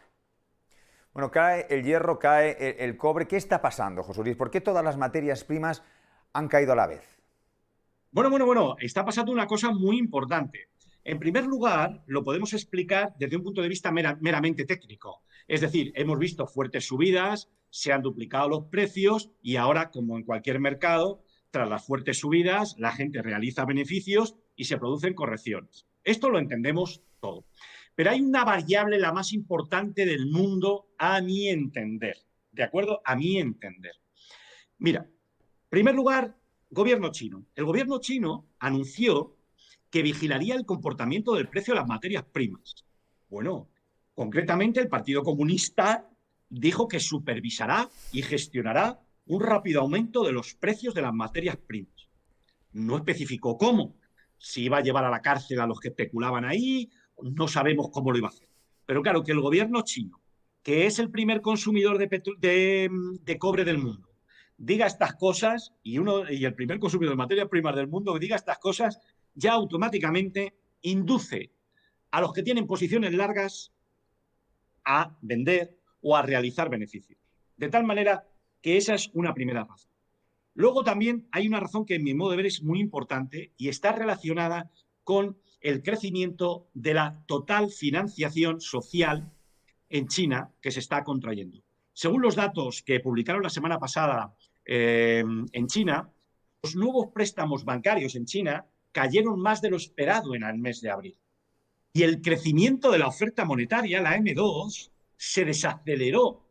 Bueno, cae el hierro, cae el cobre. ¿Qué está pasando, José Luis? ¿Por qué todas las materias primas han caído a la vez? Bueno, está pasando una cosa muy importante. En primer lugar, lo podemos explicar desde un punto de vista meramente técnico. Es decir, hemos visto fuertes subidas, se han duplicado los precios y ahora, como en cualquier mercado, tras las fuertes subidas, la gente realiza beneficios y se producen correcciones. Esto lo entendemos todo. Pero hay una variable, la más importante del mundo, a mi entender. ¿De acuerdo? A mi entender. Mira, en primer lugar, gobierno chino. El gobierno chino anunció que vigilaría el comportamiento del precio de las materias primas. Bueno, concretamente el Partido Comunista dijo que supervisará y gestionará un rápido aumento de los precios de las materias primas. No especificó cómo, si iba a llevar a la cárcel a los que especulaban ahí, no sabemos cómo lo iba a hacer. Pero claro, que el gobierno chino, que es el primer consumidor de cobre del mundo, diga estas cosas y el primer consumidor de materias primas del mundo que diga estas cosas, ya automáticamente induce a los que tienen posiciones largas a vender o a realizar beneficios. De tal manera que esa es una primera razón. Luego también hay una razón que en mi modo de ver es muy importante y está relacionada con el crecimiento de la total financiación social en China que se está contrayendo. Según los datos que publicaron la semana pasada en China, los nuevos préstamos bancarios en China cayeron más de lo esperado en el mes de abril. Y el crecimiento de la oferta monetaria, la M2, se desaceleró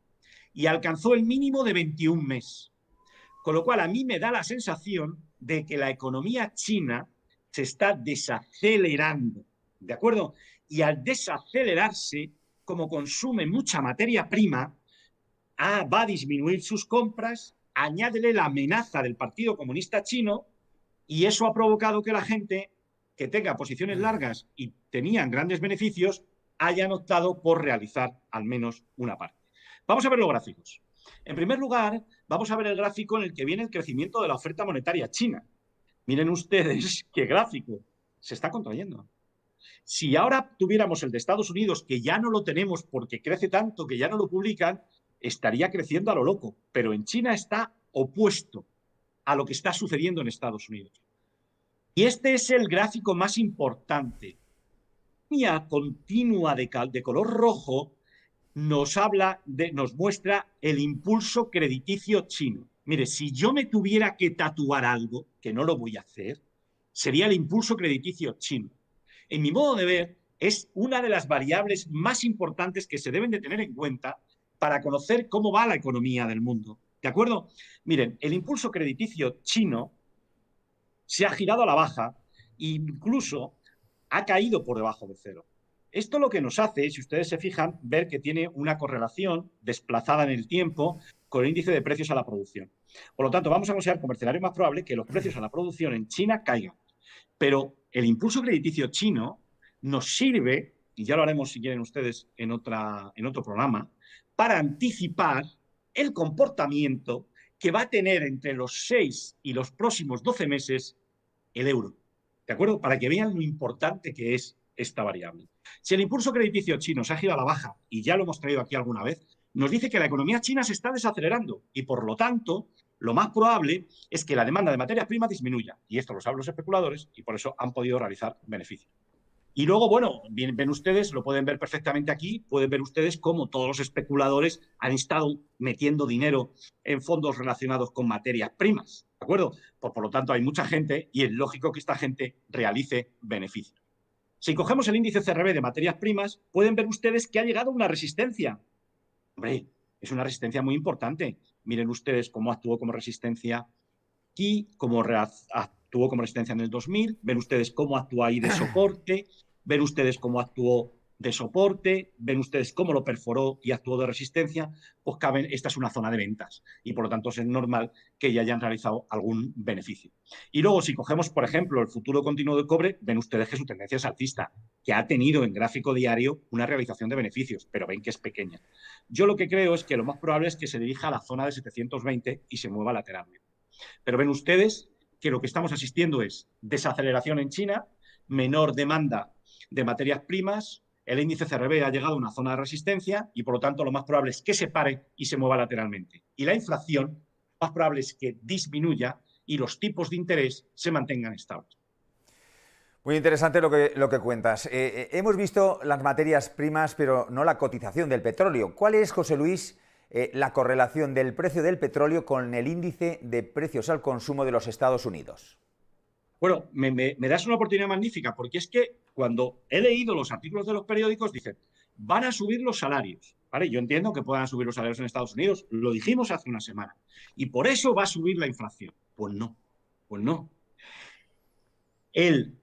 y alcanzó el mínimo de 21 meses. Con lo cual, a mí me da la sensación de que la economía china se está desacelerando, ¿de acuerdo? Y al desacelerarse, como consume mucha materia prima, va a disminuir sus compras, añádele la amenaza del Partido Comunista Chino y eso ha provocado que la gente que tenga posiciones largas y tenían grandes beneficios hayan optado por realizar al menos una parte. Vamos a ver los gráficos. En primer lugar, vamos a ver el gráfico en el que viene el crecimiento de la oferta monetaria china. Miren ustedes qué gráfico. Se está contrayendo. Si ahora tuviéramos el de Estados Unidos, que ya no lo tenemos porque crece tanto que ya no lo publican, estaría creciendo a lo loco. Pero en China está opuesto a lo que está sucediendo en Estados Unidos. Y este es el gráfico más importante. La línea continua de color rojo nos muestra el impulso crediticio chino. Mire, si yo me tuviera que tatuar algo, que no lo voy a hacer, sería el impulso crediticio chino. En mi modo de ver, es una de las variables más importantes que se deben de tener en cuenta para conocer cómo va la economía del mundo. ¿De acuerdo? Miren, el impulso crediticio chino se ha girado a la baja e incluso ha caído por debajo de cero. Esto lo que nos hace, si ustedes se fijan, ver que tiene una correlación desplazada en el tiempo con el índice de precios a la producción. Por lo tanto, vamos a considerar como escenario más probable que los precios a la producción en China caigan. Pero el impulso crediticio chino nos sirve, y ya lo haremos si quieren ustedes en otro programa, para anticipar el comportamiento que va a tener entre los 6 y los próximos 12 meses el euro. ¿De acuerdo? Para que vean lo importante que es esta variable. Si el impulso crediticio chino se ha girado a la baja, y ya lo hemos traído aquí alguna vez, nos dice que la economía china se está desacelerando y, por lo tanto, lo más probable es que la demanda de materias primas disminuya. Y esto lo saben los especuladores y por eso han podido realizar beneficios. Y luego, bueno, ven ustedes, lo pueden ver perfectamente aquí, pueden ver ustedes cómo todos los especuladores han estado metiendo dinero en fondos relacionados con materias primas, ¿de acuerdo? Por lo tanto, hay mucha gente y es lógico que esta gente realice beneficios. Si cogemos el índice CRB de materias primas, pueden ver ustedes que ha llegado a una resistencia. Hombre, es una resistencia muy importante. Miren ustedes cómo actuó como resistencia aquí, cómo actuó como resistencia en el 2000, ven ustedes cómo actuó ahí de soporte, ven ustedes cómo actuó de soporte, ven ustedes cómo lo perforó y actuó de resistencia, pues esta es una zona de ventas y por lo tanto es normal que ya hayan realizado algún beneficio. Y luego si cogemos, por ejemplo, el futuro continuo de cobre, ven ustedes que su tendencia es alcista, que ha tenido en gráfico diario una realización de beneficios, pero ven que es pequeña. Yo lo que creo es que lo más probable es que se dirija a la zona de 720 y se mueva lateralmente. Pero ven ustedes que lo que estamos asistiendo es desaceleración en China, menor demanda de materias primas, el índice CRB ha llegado a una zona de resistencia y por lo tanto lo más probable es que se pare y se mueva lateralmente. Y la inflación, lo más probable es que disminuya y los tipos de interés se mantengan estables. Muy interesante lo que cuentas. Hemos visto las materias primas, pero no la cotización del petróleo. ¿Cuál es, José Luis, la correlación del precio del petróleo con el índice de precios al consumo de los Estados Unidos? Bueno, me das una oportunidad magnífica, porque es que cuando he leído los artículos de los periódicos dicen, van a subir los salarios. ¿Vale? Yo entiendo que puedan subir los salarios en Estados Unidos, lo dijimos hace una semana, y por eso va a subir la inflación. Pues no, pues no. El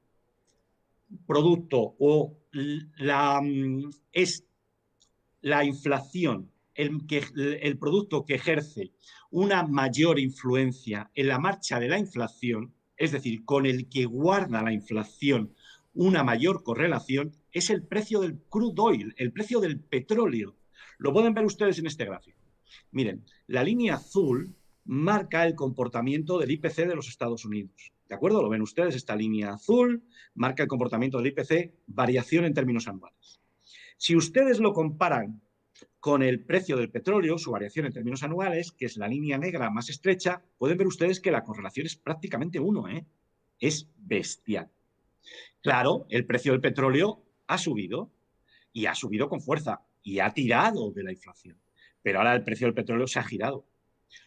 producto o es la inflación el producto que ejerce una mayor influencia en la marcha de la inflación, es decir, con el que guarda la inflación una mayor correlación, es el precio del crude oil, el precio del petróleo. Lo pueden ver ustedes en este gráfico. Miren, la línea azul marca el comportamiento del IPC de los Estados Unidos. ¿De acuerdo? Lo ven ustedes, esta línea azul marca el comportamiento del IPC, variación en términos anuales. Si ustedes lo comparan con el precio del petróleo, su variación en términos anuales, que es la línea negra más estrecha, pueden ver ustedes que la correlación es prácticamente 1, ¿eh? Es bestial. Claro, el precio del petróleo ha subido y ha subido con fuerza y ha tirado de la inflación. Pero ahora el precio del petróleo se ha girado.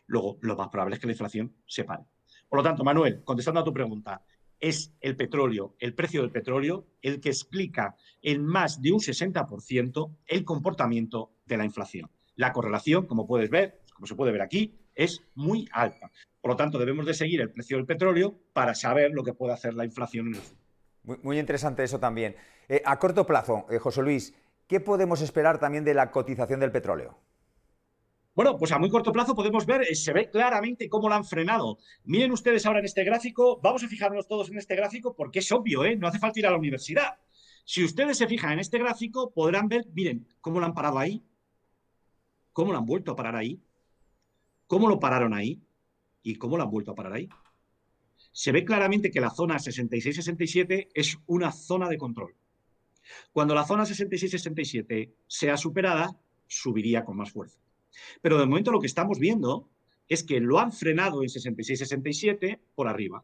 Luego, lo más probable es que la inflación se pare. Por lo tanto, Manuel, contestando a tu pregunta, es el petróleo, el precio del petróleo, el que explica en más de un 60% el comportamiento de la inflación. La correlación, como puedes ver, como se puede ver aquí, es muy alta. Por lo tanto, debemos de seguir el precio del petróleo para saber lo que puede hacer la inflación en el futuro. Muy interesante eso también. A corto plazo, José Luis, ¿qué podemos esperar también de la cotización del petróleo? Bueno, pues a muy corto plazo podemos ver, se ve claramente cómo la han frenado. Miren ustedes ahora en este gráfico, vamos a fijarnos todos en este gráfico porque es obvio, ¿eh? No hace falta ir a la universidad. Si ustedes se fijan en este gráfico, podrán ver, miren, cómo lo han parado ahí, cómo lo han vuelto a parar ahí, cómo lo pararon ahí y cómo lo han vuelto a parar ahí. Se ve claramente que la zona 66-67 es una zona de control. Cuando la zona 66-67 sea superada, subiría con más fuerza. Pero de momento lo que estamos viendo es que lo han frenado en 66-67 por arriba.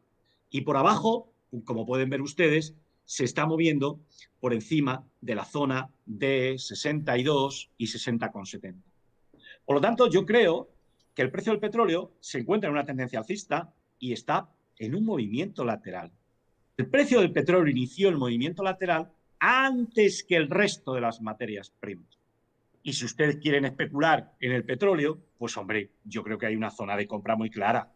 Y por abajo, como pueden ver ustedes, se está moviendo por encima de la zona de 62 y 60,70. Por lo tanto, yo creo que el precio del petróleo se encuentra en una tendencia alcista y está en un movimiento lateral. El precio del petróleo inició el movimiento lateral antes que el resto de las materias primas. Y si ustedes quieren especular en el petróleo, pues hombre, yo creo que hay una zona de compra muy clara.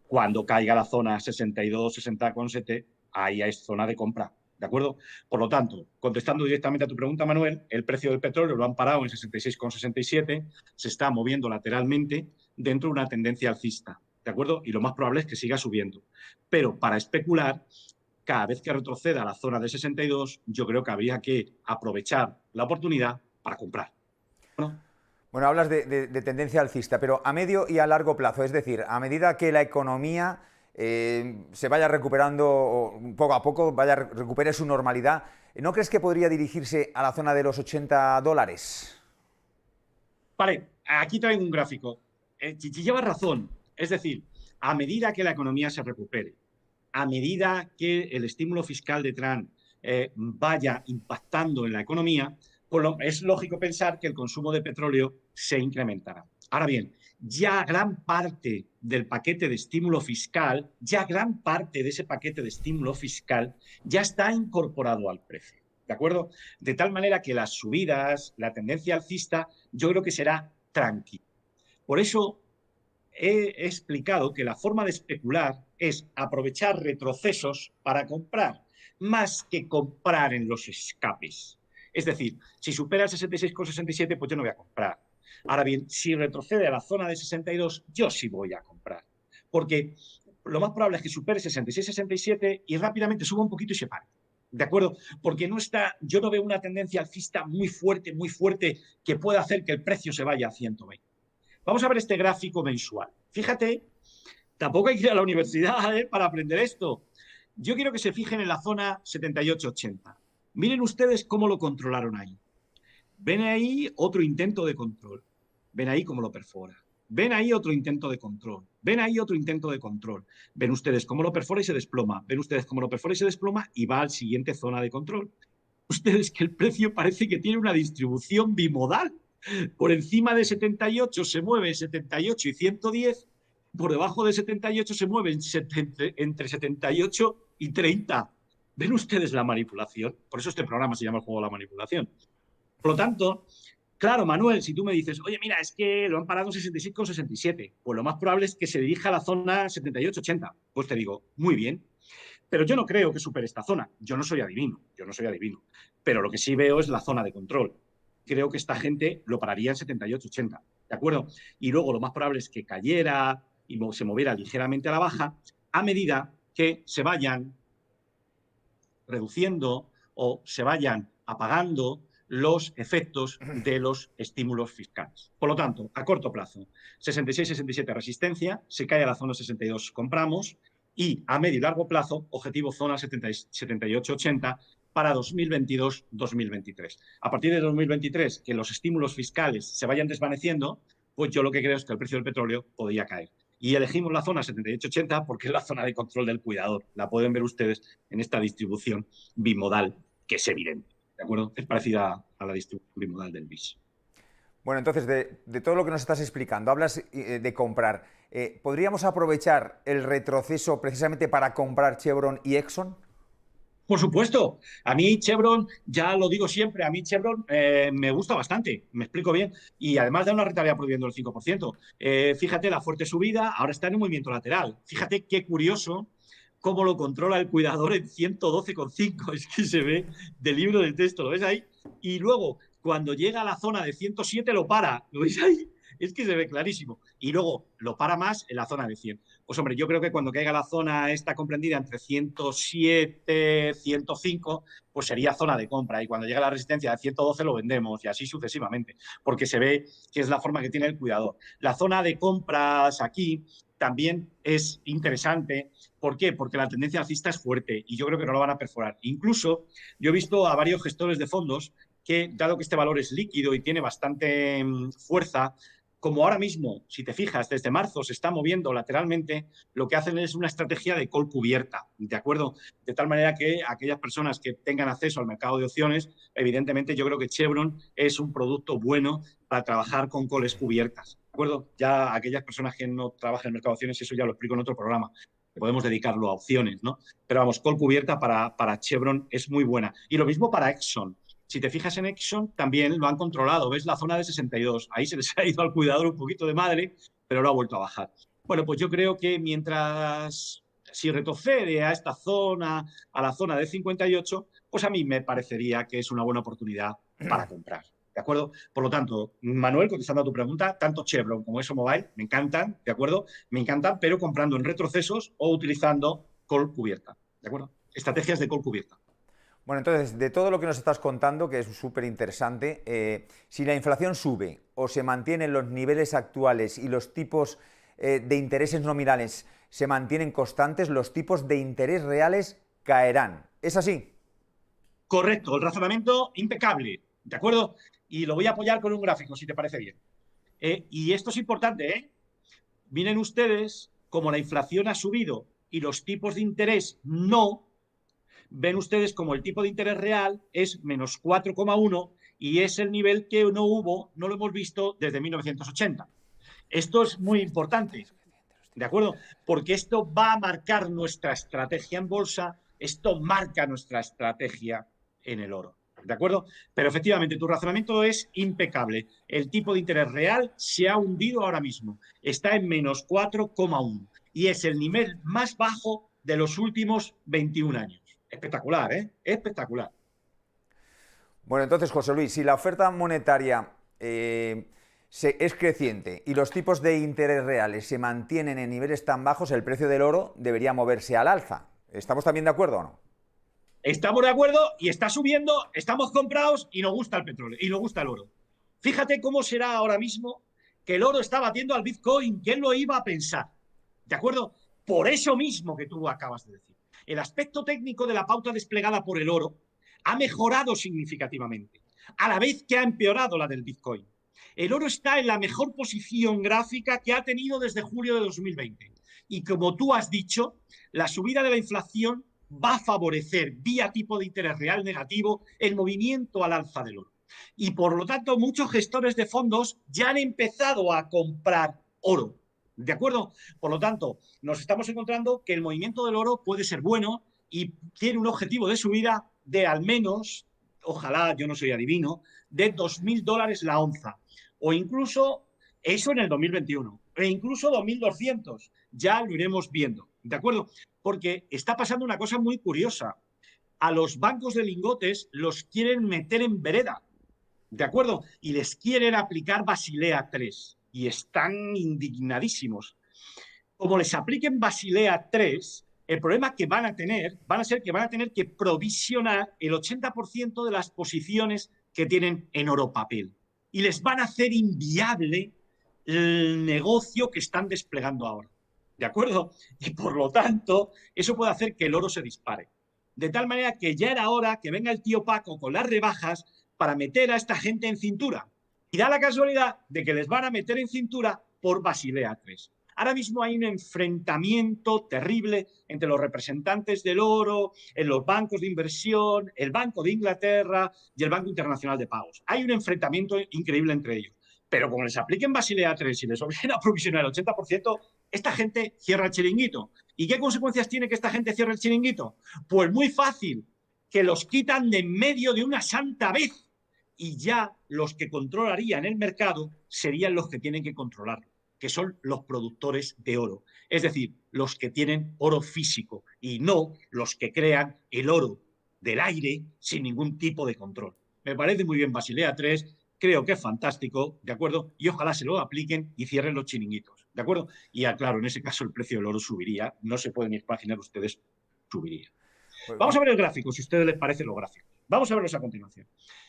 Cuando caiga la zona 62, 60,7, ahí es zona de compra, ¿de acuerdo? Por lo tanto, contestando directamente a tu pregunta, Manuel, el precio del petróleo lo han parado en 66,67, se está moviendo lateralmente dentro de una tendencia alcista, ¿de acuerdo? Y lo más probable es que siga subiendo. Pero para especular, cada vez que retroceda a la zona de 62, yo creo que habría que aprovechar la oportunidad para comprar. Bueno, hablas de tendencia alcista, pero a medio y a largo plazo, es decir, a medida que la economía se vaya recuperando poco a poco, recupere su normalidad, ¿no crees que podría dirigirse a la zona de los $80? Vale, aquí traigo un gráfico. Chichi lleva razón. Es decir, a medida que la economía se recupere, a medida que el estímulo fiscal de Trump vaya impactando en la economía, pues es lógico pensar que el consumo de petróleo se incrementará. Ahora bien, ya gran parte del paquete de estímulo fiscal, ya gran parte de ese paquete de estímulo fiscal ya está incorporado al precio. ¿De acuerdo? De tal manera que las subidas, la tendencia alcista, yo creo que será tranquila. Por eso he explicado que la forma de especular es aprovechar retrocesos para comprar, más que comprar en los escapes. Es decir, si supera el 66,67, pues yo no voy a comprar. Ahora bien, si retrocede a la zona de 62, yo sí voy a comprar. Porque lo más probable es que supere 66-67 y rápidamente suba un poquito y se pare. ¿De acuerdo? Porque no está, yo no veo una tendencia alcista muy fuerte, que pueda hacer que el precio se vaya a 120. Vamos a ver este gráfico mensual. Fíjate, tampoco hay que ir a la universidad para aprender esto. Yo quiero que se fijen en la zona 78-80. Miren ustedes cómo lo controlaron ahí. Ven ahí otro intento de control. Ven ahí cómo lo perfora. Ven ahí otro intento de control. Ven ahí otro intento de control. Ven ustedes cómo lo perfora y se desploma. Ven ustedes cómo lo perfora y se desploma y va a la siguiente zona de control. Ustedes que el precio parece que tiene una distribución bimodal. Por encima de 78 se mueve 78 y 110. Por debajo de 78 se mueve entre 78 y 30. ¿Ven ustedes la manipulación? Por eso este programa se llama el juego de la manipulación. Por lo tanto, claro, Manuel, si tú me dices, oye, mira, es que lo han parado en 66,67, pues lo más probable es que se dirija a la zona 78-80. Pues te digo, muy bien. Pero yo no creo que supere esta zona. Yo no soy adivino. Pero lo que sí veo es la zona de control. Creo que esta gente lo pararía en 78-80, ¿de acuerdo? Y luego lo más probable es que cayera y se moviera ligeramente a la baja a medida que se vayan reduciendo o se vayan apagando los efectos de los estímulos fiscales. Por lo tanto, a corto plazo, 66-67 resistencia, se cae a la zona 62 compramos y a medio y largo plazo, objetivo zona 78-80 para 2022-2023. A partir de 2023, que los estímulos fiscales se vayan desvaneciendo, pues yo lo que creo es que el precio del petróleo podría caer. Y elegimos la zona 78-80 porque es la zona de control del cuidador. La pueden ver ustedes en esta distribución bimodal, que es evidente. ¿De acuerdo? Es parecida a la distribución bimodal del BIS. Bueno, entonces, de todo lo que nos estás explicando, hablas de comprar. ¿Podríamos aprovechar el retroceso precisamente para comprar Chevron y Exxon? Por supuesto, a mí Chevron, ya lo digo siempre, a mí Chevron me gusta bastante, me explico bien, y además da una rentabilidad prohibiendo el 5%. Fíjate la fuerte subida, ahora está en un movimiento lateral. Fíjate qué curioso cómo lo controla el cuidador en 112,5, es que se ve del libro de texto, ¿lo ves ahí? Y luego, cuando llega a la zona de 107, lo para, ¿lo veis ahí? Es que se ve clarísimo. Y luego lo para más en la zona de 100. Pues hombre, yo creo que cuando caiga la zona esta comprendida entre 107, 105, pues sería zona de compra. Y cuando llegue la resistencia de 112 lo vendemos y así sucesivamente, porque se ve que es la forma que tiene el cuidador. La zona de compras aquí también es interesante. ¿Por qué? Porque la tendencia alcista es fuerte y yo creo que no lo van a perforar. Incluso yo he visto a varios gestores de fondos que, dado que este valor es líquido y tiene bastante fuerza, como ahora mismo, si te fijas, desde marzo se está moviendo lateralmente, lo que hacen es una estrategia de call cubierta, ¿de acuerdo? De tal manera que aquellas personas que tengan acceso al mercado de opciones, evidentemente yo creo que Chevron es un producto bueno para trabajar con calls cubiertas, ¿de acuerdo? Ya aquellas personas que no trabajan en el mercado de opciones, eso ya lo explico en otro programa. Podemos dedicarlo a opciones, ¿no? Pero vamos, call cubierta para Chevron es muy buena. Y lo mismo para Exxon. Si te fijas en Exxon, también lo han controlado. ¿Ves la zona de 62? Ahí se les ha ido al cuidador un poquito de madre, pero lo ha vuelto a bajar. Bueno, pues yo creo que mientras, si retrocede a esta zona, a la zona de 58, pues a mí me parecería que es una buena oportunidad para comprar. ¿De acuerdo? Por lo tanto, Manuel, contestando a tu pregunta, tanto Chevron como ExxonMobil me encantan, ¿de acuerdo? Me encantan, pero comprando en retrocesos o utilizando call cubierta, ¿de acuerdo? Estrategias de call cubierta. Bueno, entonces, de todo lo que nos estás contando, que es súper interesante, si la inflación sube o se mantienen los niveles actuales y los tipos de intereses nominales se mantienen constantes, los tipos de interés reales caerán. ¿Es así? Correcto, el razonamiento impecable, ¿de acuerdo? Y lo voy a apoyar con un gráfico, si te parece bien. Y esto es importante, ¿eh? Miren ustedes cómo la inflación ha subido y los tipos de interés no. Ven ustedes como el tipo de interés real es menos 4,1 y es el nivel que no hubo, no lo hemos visto desde 1980. Esto es muy importante, ¿de acuerdo? Porque esto va a marcar nuestra estrategia en bolsa, esto marca nuestra estrategia en el oro, ¿de acuerdo? Pero efectivamente, tu razonamiento es impecable. El tipo de interés real se ha hundido ahora mismo, está en menos 4,1 y es el nivel más bajo de los últimos 21 años. Espectacular, ¿eh? Espectacular. Bueno, entonces, José Luis, si la oferta monetaria es creciente y los tipos de interés reales se mantienen en niveles tan bajos, el precio del oro debería moverse al alza. ¿Estamos también de acuerdo o no? Estamos de acuerdo y está subiendo, estamos comprados y nos gusta el petróleo y nos gusta el oro. Fíjate cómo será ahora mismo que el oro está batiendo al Bitcoin. ¿Quién lo iba a pensar? ¿De acuerdo? Por eso mismo que tú acabas de decir. El aspecto técnico de la pauta desplegada por el oro ha mejorado significativamente, a la vez que ha empeorado la del Bitcoin. El oro está en la mejor posición gráfica que ha tenido desde julio de 2020. Y como tú has dicho, la subida de la inflación va a favorecer, vía tipo de interés real negativo, el movimiento al alza del oro. Y por lo tanto, muchos gestores de fondos ya han empezado a comprar oro. ¿De acuerdo? Por lo tanto, nos estamos encontrando que el movimiento del oro puede ser bueno y tiene un objetivo de subida de al menos, ojalá, yo no soy adivino, de $2.000 la onza. O incluso eso en el 2021. E incluso 2.200. Ya lo iremos viendo. ¿De acuerdo? Porque está pasando una cosa muy curiosa. A los bancos de lingotes los quieren meter en vereda. ¿De acuerdo? Y les quieren aplicar Basilea III. Y están indignadísimos. Como les apliquen Basilea III, el problema que van a tener, van a ser que van a tener que provisionar el 80% de las posiciones que tienen en oro papel. Y les van a hacer inviable el negocio que están desplegando ahora. ¿De acuerdo? Y por lo tanto, eso puede hacer que el oro se dispare. De tal manera que ya era hora que venga el tío Paco con las rebajas para meter a esta gente en cintura. Y da la casualidad de que les van a meter en cintura por Basilea III. Ahora mismo hay un enfrentamiento terrible entre los representantes del oro, en los bancos de inversión, el Banco de Inglaterra y el Banco Internacional de Pagos. Hay un enfrentamiento increíble entre ellos. Pero como les apliquen Basilea III y les obliguen a provisionar el 80%, esta gente cierra el chiringuito. ¿Y qué consecuencias tiene que esta gente cierre el chiringuito? Pues muy fácil. que los quitan de en medio de una santa vez. Y ya los que controlarían el mercado serían los que tienen que controlarlo, que son los productores de oro. Es decir, los que tienen oro físico y no los que crean el oro del aire sin ningún tipo de control. Me parece muy bien Basilea III, creo que es fantástico, ¿de acuerdo? Y ojalá se lo apliquen y cierren los chiringuitos, ¿de acuerdo? Y claro, en ese caso el precio del oro subiría, no se pueden imaginar ustedes, subiría. Vamos a ver el gráfico, si a ustedes les parece los gráficos. Vamos a verlos a continuación.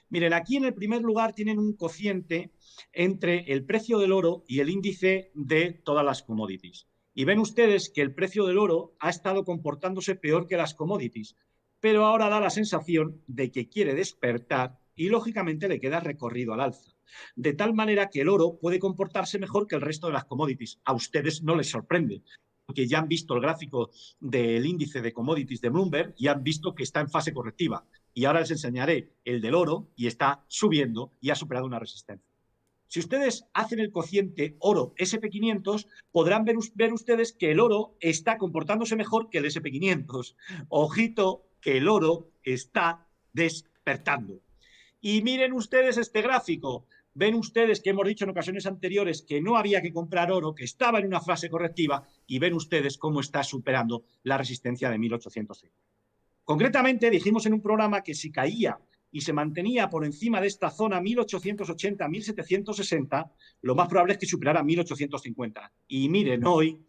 Miren, aquí en el primer lugar tienen un cociente entre el precio del oro y el índice de todas las commodities. Y ven ustedes que el precio del oro ha estado comportándose peor que las commodities, pero ahora da la sensación de que quiere despertar y lógicamente le queda recorrido al alza. De tal manera que el oro puede comportarse mejor que el resto de las commodities. A ustedes no les sorprende, porque ya han visto el gráfico del índice de commodities de Bloomberg y han visto que está en fase correctiva. Y ahora les enseñaré el del oro y está subiendo y ha superado una resistencia. Si ustedes hacen el cociente oro SP500, podrán ver ustedes que el oro está comportándose mejor que el SP500. Ojito que el oro está despertando. Y miren ustedes este gráfico. Ven ustedes que hemos dicho en ocasiones anteriores que no había que comprar oro, que estaba en una fase correctiva, y ven ustedes cómo está superando la resistencia de 1850. Concretamente, dijimos en un programa que si caía y se mantenía por encima de esta zona 1880-1760, lo más probable es que superara 1850. Y miren hoy,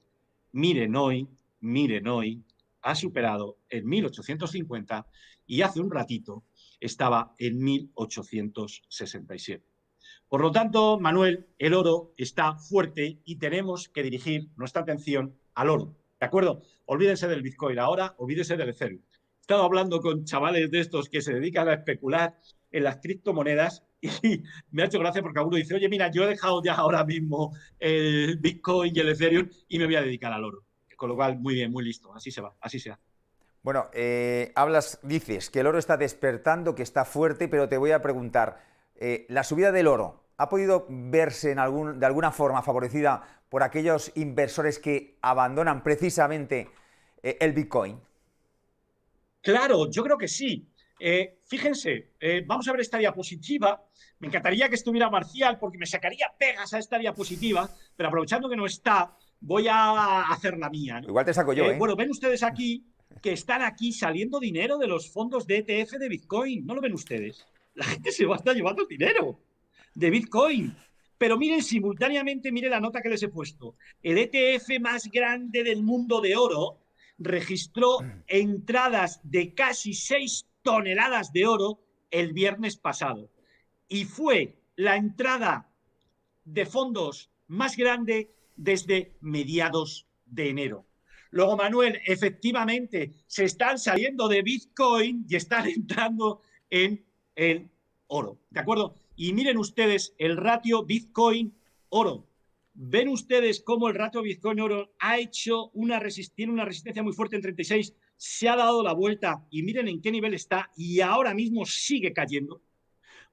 ha superado en 1850 y hace un ratito estaba en 1867. Por lo tanto, Manuel, el oro está fuerte y tenemos que dirigir nuestra atención al oro. ¿De acuerdo? Olvídense del Bitcoin ahora, olvídense del Ethereum. He estado hablando con chavales de estos que se dedican a especular en las criptomonedas y me ha hecho gracia porque alguno dice, oye, mira, yo he dejado ya ahora mismo el Bitcoin y el Ethereum y me voy a dedicar al oro. Con lo cual, muy bien, muy listo. Así se va, así se hace. Bueno, dices que el oro está despertando, que está fuerte, pero te voy a preguntar, ¿la subida del oro ha podido verse de alguna forma favorecida por aquellos inversores que abandonan precisamente el Bitcoin? Claro, yo creo que sí. Fíjense, vamos a ver esta diapositiva. Me encantaría que estuviera Marcial porque me sacaría pegas a esta diapositiva, pero aprovechando que no está, voy a hacer la mía, ¿no? Igual te saco yo, ¿eh? Bueno, ven ustedes aquí que están aquí saliendo dinero de los fondos de ETF de Bitcoin. ¿No lo ven ustedes? La gente se va a estar llevando dinero de Bitcoin. Pero miren simultáneamente, miren la nota que les he puesto. El ETF más grande del mundo de oro registró entradas de casi 6 toneladas de oro el viernes pasado. Y fue la entrada de fondos más grande desde mediados de enero. Luego, Manuel, efectivamente, se están saliendo de Bitcoin y están entrando en el oro. ¿De acuerdo? Y miren ustedes el ratio Bitcoin-oro. Ven ustedes cómo el ratio Bitcoin-oro ha hecho tiene una resistencia muy fuerte en 36, se ha dado la vuelta y miren en qué nivel está y ahora mismo sigue cayendo.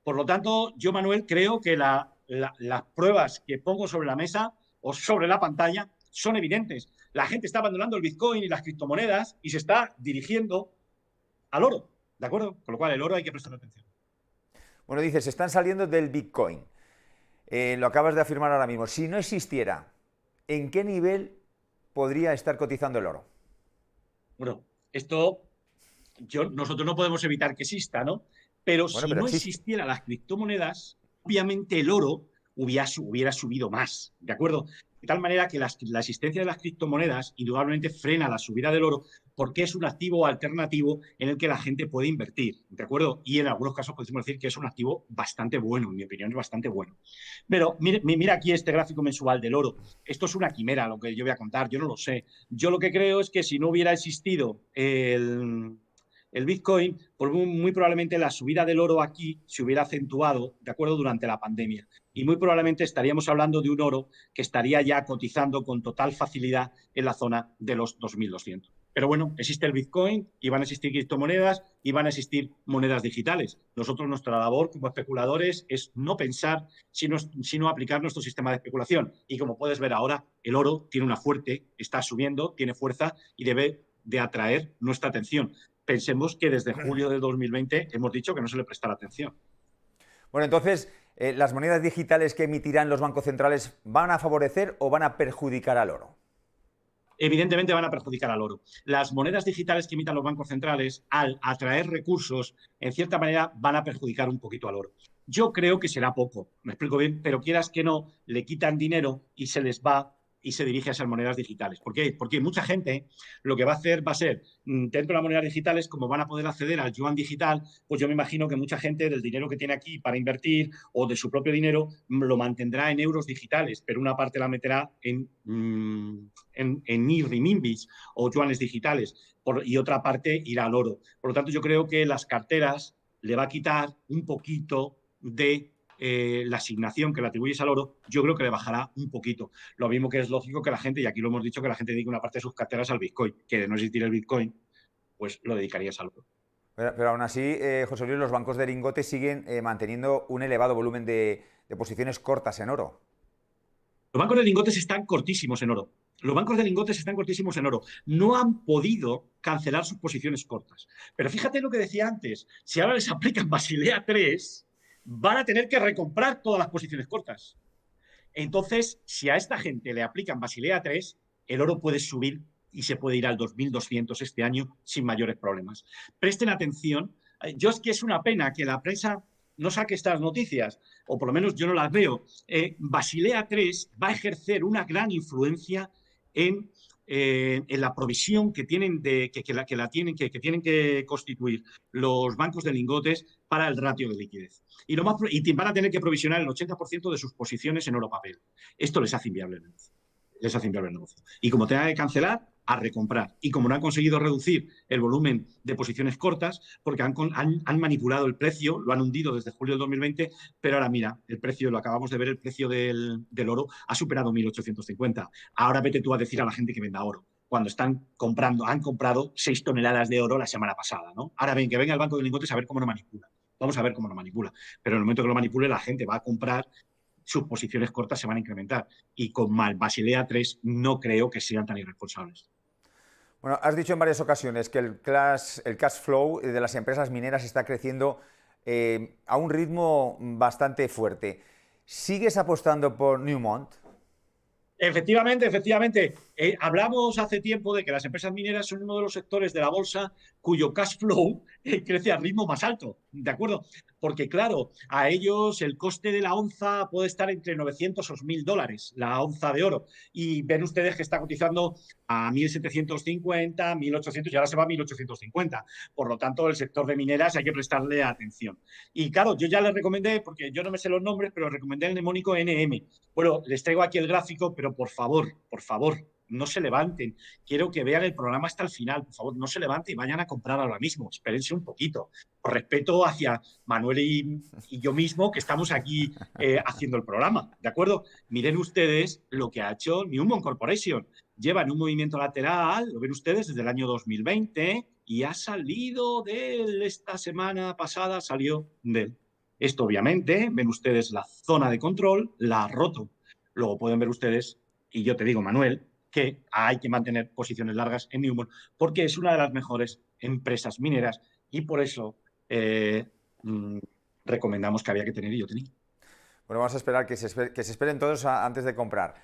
Por lo tanto, yo, Manuel, creo que las pruebas que pongo sobre la mesa o sobre la pantalla son evidentes. La gente está abandonando el Bitcoin y las criptomonedas y se está dirigiendo al oro, ¿de acuerdo? Con lo cual, el oro hay que prestar atención. Bueno, dices, están saliendo del Bitcoin. Lo acabas de afirmar ahora mismo. Si no existiera, ¿en qué nivel podría estar cotizando el oro? Bueno, esto nosotros no podemos evitar que exista, ¿no? Pero Bueno, si pero no existe. existieran las criptomonedas, obviamente el oro hubiera subido más, ¿de acuerdo? De tal manera que la existencia de las criptomonedas indudablemente frena la subida del oro porque es un activo alternativo en el que la gente puede invertir, ¿de acuerdo? Y en algunos casos podemos decir que es un activo bastante bueno, en mi opinión es bastante bueno. Pero mira aquí este gráfico mensual del oro. Esto es una quimera lo que yo voy a contar, yo no lo sé. Yo lo que creo es que si no hubiera existido el Bitcoin, pues muy probablemente la subida del oro aquí se hubiera acentuado, ¿de acuerdo?, durante la pandemia. Y muy probablemente estaríamos hablando de un oro que estaría ya cotizando con total facilidad en la zona de los 2.200. Pero bueno, existe el Bitcoin y van a existir criptomonedas y van a existir monedas digitales. Nosotros, nuestra labor como especuladores es no pensar, sino aplicar nuestro sistema de especulación. Y como puedes ver ahora, el oro tiene una fuerte, está subiendo, tiene fuerza y debe de atraer nuestra atención. pensemos que desde julio de 2020 hemos dicho que no se le prestara atención. Bueno, entonces, ¿las monedas digitales que emitirán los bancos centrales van a favorecer o van a perjudicar al oro? Evidentemente van a perjudicar al oro. Las monedas digitales que emitan los bancos centrales, al atraer recursos, en cierta manera van a perjudicar un poquito al oro. Yo creo que será poco, me explico bien, pero quieras que no, le quitan dinero y se les va y se dirige a esas monedas digitales. ¿Por qué? Porque mucha gente lo que va a hacer va a ser, dentro de las monedas digitales, como van a poder acceder al yuan digital, pues yo me imagino que mucha gente del dinero que tiene aquí para invertir o de su propio dinero lo mantendrá en euros digitales, pero una parte la meterá en renminbis o yuanes digitales y otra parte irá al oro. Por lo tanto, yo creo que las carteras le va a quitar un poquito de la asignación que le atribuyes al oro, yo creo que le bajará un poquito. Lo mismo que es lógico que la gente, y aquí lo hemos dicho, que la gente dedique una parte de sus carteras al Bitcoin, que de no existir el Bitcoin, pues lo dedicarías al oro. Pero aún así, José Luis, los bancos de lingotes siguen manteniendo un elevado volumen de posiciones cortas en oro. Los bancos de lingotes están cortísimos en oro. Los bancos de lingotes están cortísimos en oro. No han podido cancelar sus posiciones cortas. Pero fíjate lo que decía antes. Si ahora les aplican Basilea 3, van a tener que recomprar todas las posiciones cortas. Entonces, si a esta gente le aplican Basilea 3, el oro puede subir y se puede ir al 2.200 este año sin mayores problemas. Presten atención. Yo es que es una pena que la prensa no saque estas noticias, o por lo menos yo no las veo. Basilea 3 va a ejercer una gran influencia en la provisión que tienen que tienen que constituir los bancos de lingotes para el ratio de liquidez. Y van a tener que provisionar el 80% de sus posiciones en oro papel. Esto les hace inviable el negocio. Y como tenga que cancelar, a recomprar. Y como no han conseguido reducir el volumen de posiciones cortas, porque han manipulado el precio, lo han hundido desde julio del 2020, pero ahora mira, el precio, lo acabamos de ver, el precio del oro ha superado 1.850. Ahora vete tú a decir a la gente que venda oro, cuando han comprado 6 toneladas de oro la semana pasada, ¿no? Ahora ven, que venga el banco de lingotes a ver cómo lo manipula. Vamos a ver cómo lo manipula. Pero en el momento que lo manipule, la gente va a comprar, sus posiciones cortas se van a incrementar. Y con Basilea 3 no creo que sean tan irresponsables. Bueno, has dicho en varias ocasiones que el cash flow de las empresas mineras está creciendo a un ritmo bastante fuerte. ¿Sigues apostando por Newmont? Efectivamente, efectivamente. Hablamos hace tiempo de que las empresas mineras son uno de los sectores de la bolsa cuyo cash flow crece al ritmo más alto, ¿de acuerdo? Porque claro, a ellos el coste de la onza puede estar entre 900 o 1.000 dólares, la onza de oro. Y ven ustedes que está cotizando a 1.750, 1.800 y ahora se va a 1.850. Por lo tanto, el sector de mineras hay que prestarle atención. Y claro, yo ya les recomendé, porque yo no me sé los nombres, pero recomendé el mnemónico NM. Bueno, les traigo aquí el gráfico, pero por favor, no se levanten. Quiero que vean el programa hasta el final. Por favor, no se levanten y vayan a comprar ahora mismo. Espérense un poquito. Por respeto hacia Manuel y yo mismo, que estamos aquí haciendo el programa, ¿de acuerdo? Miren ustedes lo que ha hecho Newmont Corporation. Lleva en un movimiento lateral, lo ven ustedes, desde el año 2020 y ha salido de él. Esta semana pasada salió de él. Esto, obviamente, ven ustedes la zona de control, la ha roto. Luego pueden ver ustedes, y yo te digo, Manuel, que hay que mantener posiciones largas en Newmont porque es una de las mejores empresas mineras y por eso recomendamos que había que tener y yo tenía. Bueno, vamos a esperar que se esperen todos antes de comprar.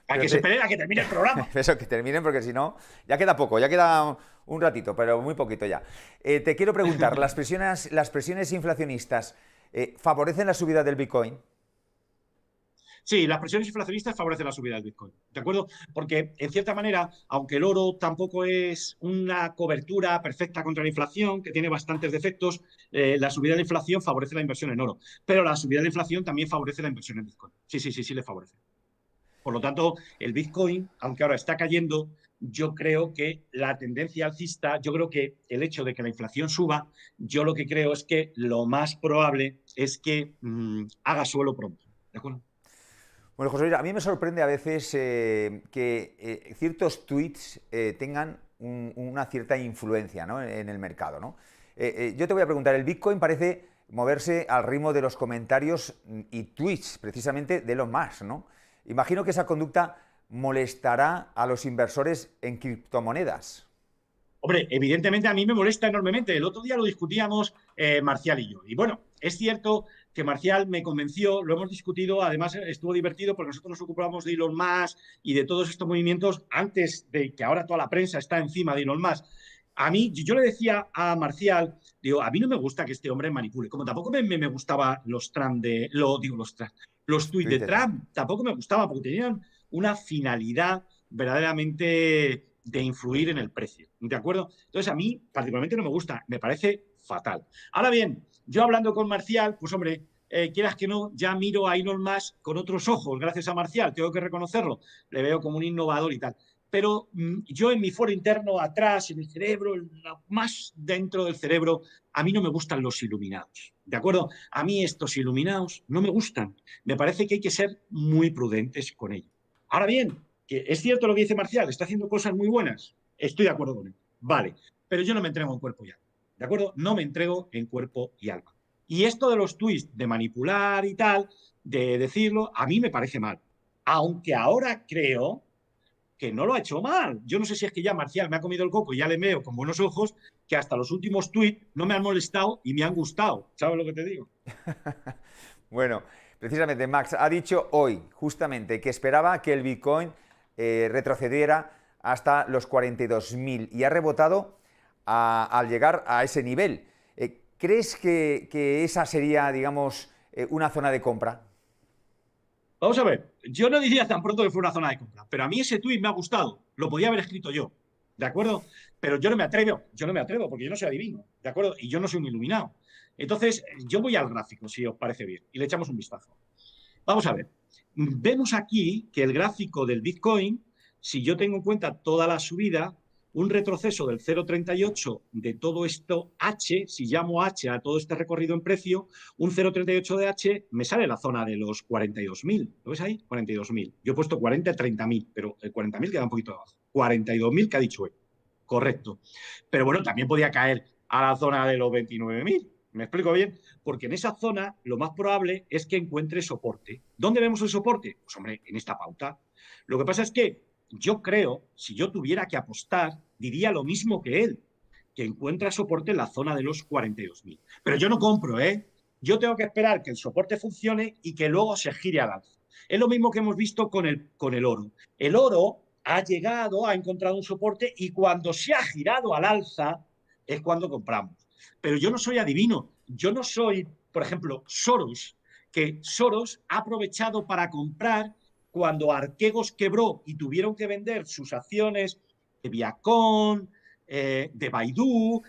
A que se esperen a que termine el programa. Eso, que terminen, porque si no, ya queda poco, ya queda un ratito, pero muy poquito ya. Te quiero preguntar, ¿las presiones inflacionistas favorecen la subida del Bitcoin? Sí, las presiones inflacionistas favorecen la subida del Bitcoin, ¿de acuerdo? Porque, en cierta manera, aunque el oro tampoco es una cobertura perfecta contra la inflación, que tiene bastantes defectos, la subida de la inflación favorece la inversión en oro. Pero la subida de la inflación también favorece la inversión en Bitcoin. Sí, le favorece. Por lo tanto, el Bitcoin, aunque ahora está cayendo, yo creo que la tendencia alcista, yo creo que el hecho de que la inflación suba, yo lo que creo es que lo más probable es que haga suelo pronto, ¿de acuerdo? Bueno, José Luis, a mí me sorprende a veces que ciertos tweets tengan una cierta influencia, ¿no?, en el mercado, ¿no? Yo te voy a preguntar, el Bitcoin parece moverse al ritmo de los comentarios y tweets, precisamente, de Elon Musk, ¿no? Imagino que esa conducta molestará a los inversores en criptomonedas. Hombre, evidentemente a mí me molesta enormemente. El otro día lo discutíamos Marcial y yo. Y bueno, es cierto que Marcial me convenció, lo hemos discutido, además estuvo divertido porque nosotros nos ocupábamos de Elon Musk y de todos estos movimientos antes de que ahora toda la prensa está encima de Elon Musk. A mí, yo le decía a Marcial, digo, a mí no me gusta que este hombre manipule, como tampoco me gustaba los Trump de, lo digo, los tuits de Twitter. Trump, tampoco me gustaban porque tenían una finalidad verdaderamente de influir en el precio, ¿de acuerdo? Entonces a mí particularmente no me gusta, me parece fatal. Ahora bien, yo hablando con Marcial, pues hombre, quieras que no, ya miro a Elon Musk con otros ojos, gracias a Marcial, tengo que reconocerlo, le veo como un innovador y tal. Pero yo en mi foro interno, atrás, en el cerebro, más dentro del cerebro, a mí no me gustan los iluminados, ¿de acuerdo? A mí estos iluminados no me gustan. Me parece que hay que ser muy prudentes con ellos. Ahora bien, que es cierto lo que dice Marcial, está haciendo cosas muy buenas. Estoy de acuerdo con él. Vale, pero yo no me entrego en cuerpo y alma. ¿De acuerdo? No me entrego en cuerpo y alma. Y esto de los tweets, de manipular y tal, de decirlo, a mí me parece mal. Aunque ahora creo que no lo ha hecho mal. Yo no sé si es que ya Marcial me ha comido el coco y ya le veo con buenos ojos, que hasta los últimos tweets no me han molestado y me han gustado. ¿Sabes lo que te digo? Bueno, precisamente Max ha dicho hoy justamente que esperaba que el Bitcoin retrocediera hasta los 42.000 y ha rebotado al llegar a ese nivel. ¿Crees que esa sería, digamos, una zona de compra? Vamos a ver, yo no diría tan pronto que fue una zona de compra, pero a mí ese tuit me ha gustado, lo podía haber escrito yo, ¿de acuerdo? Pero yo no me atrevo porque yo no soy adivino, ¿de acuerdo? Y yo no soy un iluminado. Entonces, yo voy al gráfico, si os parece bien, y le echamos un vistazo. Vamos a ver, vemos aquí que el gráfico del Bitcoin, si yo tengo en cuenta toda la subida, un retroceso del 0,38 de todo esto H, si llamo H a todo este recorrido en precio, un 0,38 de H me sale la zona de los 42.000. ¿Lo ves ahí? 42.000. Yo he puesto 40, 30.000, pero el 40.000 queda un poquito abajo. 42.000 que ha dicho él. Correcto. Pero bueno, también podía caer a la zona de los 29.000. ¿Me explico bien? Porque en esa zona lo más probable es que encuentre soporte. ¿Dónde vemos el soporte? Pues hombre, en esta pauta. Lo que pasa es que yo creo, si yo tuviera que apostar, diría lo mismo que él, que encuentra soporte en la zona de los 42.000. Pero yo no compro, ¿eh? Yo tengo que esperar que el soporte funcione y que luego se gire al alza. Es lo mismo que hemos visto con el oro. El oro ha llegado, ha encontrado un soporte y cuando se ha girado al alza es cuando compramos. Pero yo no soy adivino, yo no soy, por ejemplo, Soros, que Soros ha aprovechado para comprar cuando Arquegos quebró y tuvieron que vender sus acciones de Viacom, de Baidu,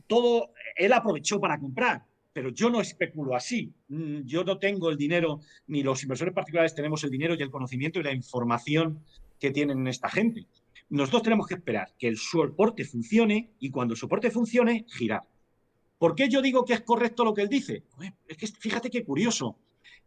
todo, él aprovechó para comprar. Pero yo no especulo así. Yo no tengo el dinero, ni los inversores particulares tenemos el dinero y el conocimiento y la información que tienen esta gente. Nosotros tenemos que esperar que el soporte funcione y cuando el soporte funcione, girar. ¿Por qué yo digo que es correcto lo que él dice? Es que fíjate qué curioso.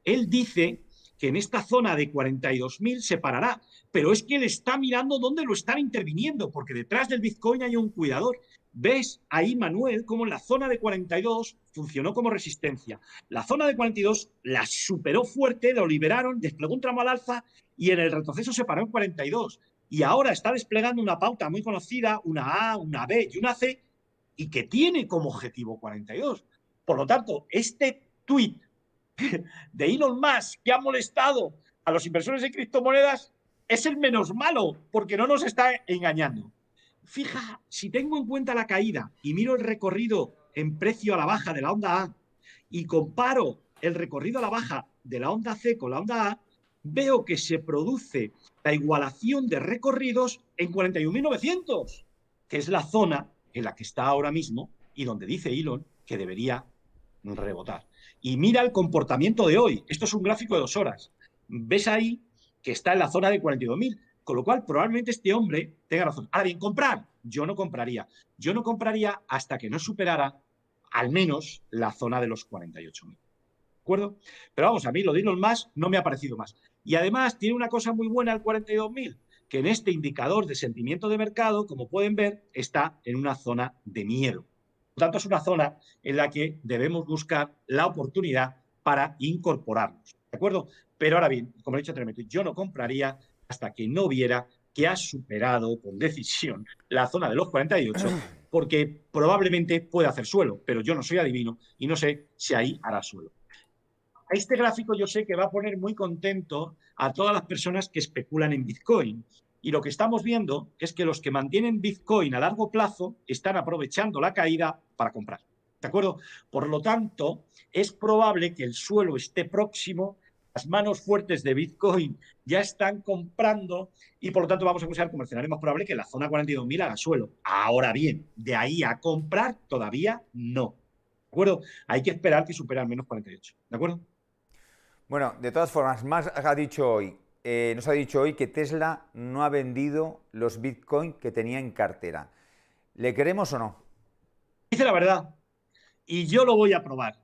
Él dice que en esta zona de 42.000 se parará, pero es que él está mirando dónde lo están interviniendo, porque detrás del Bitcoin hay un cuidador. ¿Ves ahí, Manuel, cómo en la zona de 42 funcionó como resistencia? La zona de 42 la superó fuerte, lo liberaron, desplegó un tramo al alza y en el retroceso se paró en 42. Y ahora está desplegando una pauta muy conocida, una A, una B y una C, y que tiene como objetivo 42. Por lo tanto, este tuit de Elon Musk que ha molestado a los inversores de criptomonedas es el menos malo, porque no nos está engañando. Fija, si tengo en cuenta la caída y miro el recorrido en precio a la baja de la onda A y comparo el recorrido a la baja de la onda C con la onda A, veo que se produce la igualación de recorridos en 41.900, que es la zona en la que está ahora mismo y donde dice Elon que debería rebotar. Y mira el comportamiento de hoy. Esto es un gráfico de 2 horas. Ves ahí que está en la zona de 42.000, con lo cual probablemente este hombre tenga razón. Ahora bien, comprar. Yo no compraría. Yo no compraría hasta que no superara al menos la zona de los 48.000. ¿De acuerdo? Pero vamos, a mí lo de Elon Musk no me ha parecido más. Y además tiene una cosa muy buena el 42.000, que en este indicador de sentimiento de mercado, como pueden ver, está en una zona de miedo. Por lo tanto, es una zona en la que debemos buscar la oportunidad para incorporarnos. ¿De acuerdo? Pero ahora bien, como he dicho anteriormente, yo no compraría hasta que no viera que ha superado con decisión la zona de los 48 porque probablemente puede hacer suelo, pero yo no soy adivino y no sé si ahí hará suelo. Este gráfico yo sé que va a poner muy contento a todas las personas que especulan en Bitcoin. Y lo que estamos viendo es que los que mantienen Bitcoin a largo plazo están aprovechando la caída para comprar. ¿De acuerdo? Por lo tanto, es probable que el suelo esté próximo, las manos fuertes de Bitcoin ya están comprando y por lo tanto vamos a usar como escenario más probable que la zona 42.000 haga suelo. Ahora bien, de ahí a comprar todavía no. ¿De acuerdo? Hay que esperar que supere al menos 48. ¿De acuerdo? Bueno, de todas formas, nos ha dicho hoy que Tesla no ha vendido los Bitcoin que tenía en cartera. ¿Le queremos o no? Dice la verdad y yo lo voy a probar.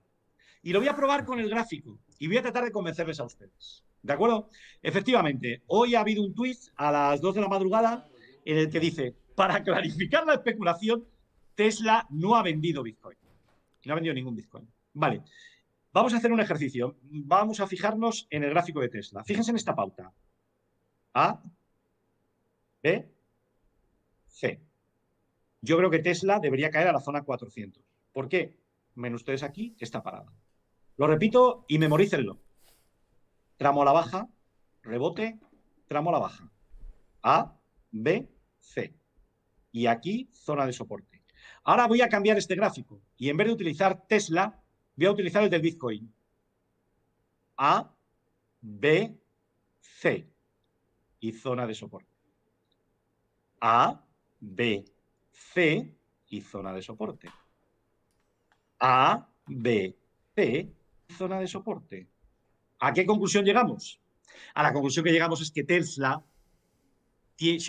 Y lo voy a probar con el gráfico y voy a tratar de convencerles a ustedes. ¿De acuerdo? Efectivamente, hoy ha habido un tuit a las 2 de la madrugada en el que dice, para clarificar la especulación, Tesla no ha vendido Bitcoin. No ha vendido ningún Bitcoin. Vale, vamos a hacer un ejercicio. Vamos a fijarnos en el gráfico de Tesla. Fíjense en esta pauta. A, B, C. Yo creo que Tesla debería caer a la zona 400. ¿Por qué? Ven ustedes aquí que está parada. Lo repito y memorícenlo. Tramo a la baja, rebote, tramo a la baja. A, B, C. Y aquí, zona de soporte. Ahora voy a cambiar este gráfico y en vez de utilizar Tesla, voy a utilizar el del Bitcoin. A, B, C. Y zona de soporte. A, B, C. Y zona de soporte. A, B, C. Zona de soporte. ¿A qué conclusión llegamos? A la conclusión que llegamos es que Tesla,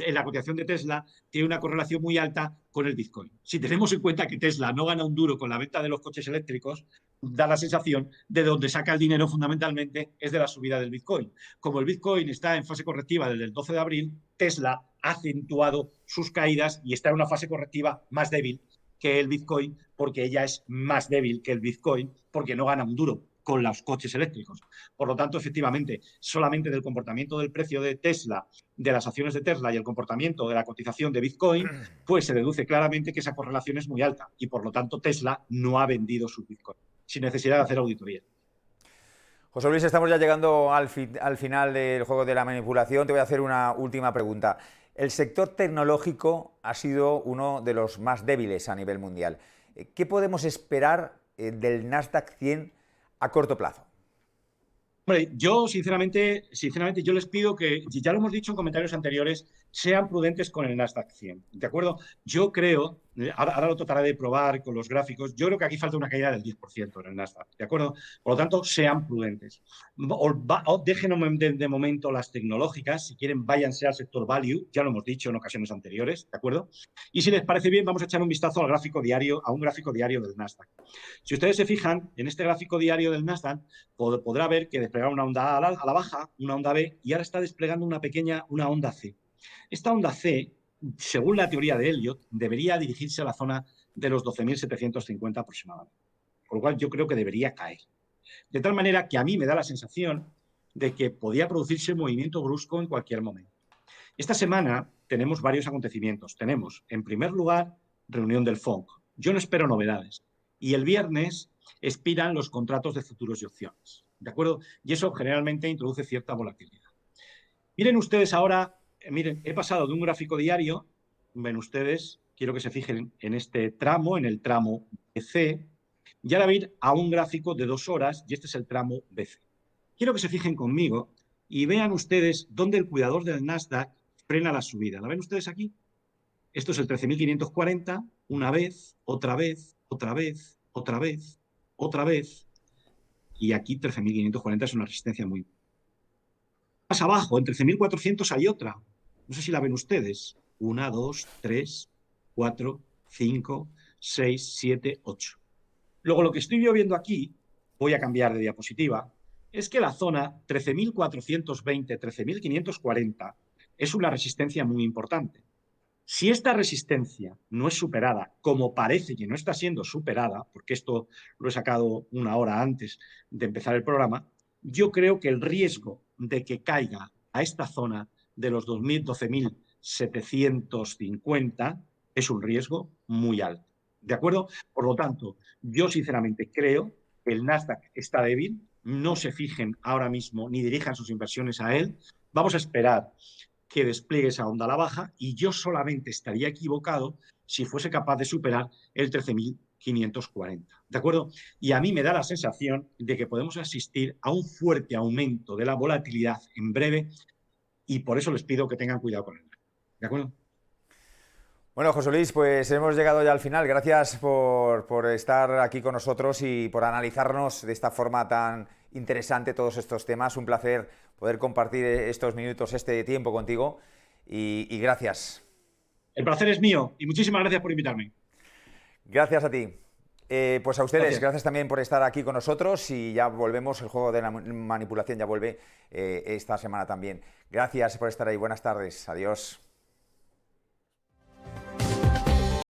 la cotización de Tesla tiene una correlación muy alta con el Bitcoin. Si tenemos en cuenta que Tesla no gana un duro con la venta de los coches eléctricos, da la sensación de donde saca el dinero fundamentalmente es de la subida del Bitcoin. Como el Bitcoin está en fase correctiva desde el 12 de abril, Tesla ha acentuado sus caídas y está en una fase correctiva más débil que el Bitcoin porque ella es más débil que el Bitcoin porque no gana un duro con los coches eléctricos. Por lo tanto, efectivamente, solamente del comportamiento del precio de Tesla, de las acciones de Tesla y el comportamiento de la cotización de Bitcoin, pues se deduce claramente que esa correlación es muy alta y por lo tanto Tesla no ha vendido su Bitcoin sin necesidad de hacer auditoría. José Luis, estamos ya llegando al final del juego de la manipulación. Te voy a hacer una última pregunta. El sector tecnológico ha sido uno de los más débiles a nivel mundial. ¿Qué podemos esperar del Nasdaq 100 a corto plazo? Hombre, yo sinceramente, yo les pido que, ya lo hemos dicho en comentarios anteriores, sean prudentes con el Nasdaq 100, ¿de acuerdo? Yo creo, ahora lo trataré de probar con los gráficos, yo creo que aquí falta una caída del 10% en el Nasdaq, ¿de acuerdo? Por lo tanto, sean prudentes. O dejen de momento las tecnológicas, si quieren váyanse al sector value, ya lo hemos dicho en ocasiones anteriores, ¿de acuerdo? Y si les parece bien, vamos a echar un vistazo al gráfico diario, a un gráfico diario del Nasdaq. Si ustedes se fijan, en este gráfico diario del Nasdaq, podrá ver que desplegaba una onda a la baja, una onda B, y ahora está desplegando una onda C. Esta onda C, según la teoría de Elliott, debería dirigirse a la zona de los 12.750 aproximadamente. Por lo cual yo creo que debería caer. De tal manera que a mí me da la sensación de que podía producirse un movimiento brusco en cualquier momento. Esta semana tenemos varios acontecimientos. Tenemos, en primer lugar, reunión del FONC. Yo no espero novedades. Y el viernes expiran los contratos de futuros y opciones. ¿De acuerdo? Y eso generalmente introduce cierta volatilidad. Miren ustedes ahora, miren, he pasado de un gráfico diario, ven ustedes, quiero que se fijen en este tramo, en el tramo BC, y ahora ir a un gráfico de 2 horas, y este es el tramo BC. Quiero que se fijen conmigo y vean ustedes dónde el cuidador del Nasdaq frena la subida. ¿La ven ustedes aquí? Esto es el 13.540, una vez, otra vez, otra vez, otra vez, otra vez, y aquí 13.540 es una resistencia muy... Más abajo, en 13.400 hay otra. No sé si la ven ustedes. 1, 2, 3, 4, 5, 6, 7, 8. Luego, lo que estoy yo viendo aquí, voy a cambiar de diapositiva, es que la zona 13.420, 13.540 es una resistencia muy importante. Si esta resistencia no es superada, como parece que no está siendo superada, porque esto lo he sacado una hora antes de empezar el programa, yo creo que el riesgo de que caiga a esta zona de los 12.000 750 es un riesgo muy alto. ¿De acuerdo? Por lo tanto, yo sinceramente creo que el Nasdaq está débil, no se fijen ahora mismo ni dirijan sus inversiones a él. Vamos a esperar que despliegue esa onda a la baja y yo solamente estaría equivocado si fuese capaz de superar el 13.540. ¿De acuerdo? Y a mí me da la sensación de que podemos asistir a un fuerte aumento de la volatilidad en breve y por eso les pido que tengan cuidado con él. ¿De acuerdo? Bueno, José Luis, pues hemos llegado ya al final. Gracias por estar aquí con nosotros y por analizarnos de esta forma tan interesante todos estos temas. Un placer poder compartir estos minutos, este tiempo contigo y gracias. El placer es mío y muchísimas gracias por invitarme. Gracias a ti. Pues a ustedes, Gracias. también por estar aquí con nosotros y ya volvemos, el juego de la manipulación ya vuelve esta semana también. Gracias por estar ahí, buenas tardes, adiós.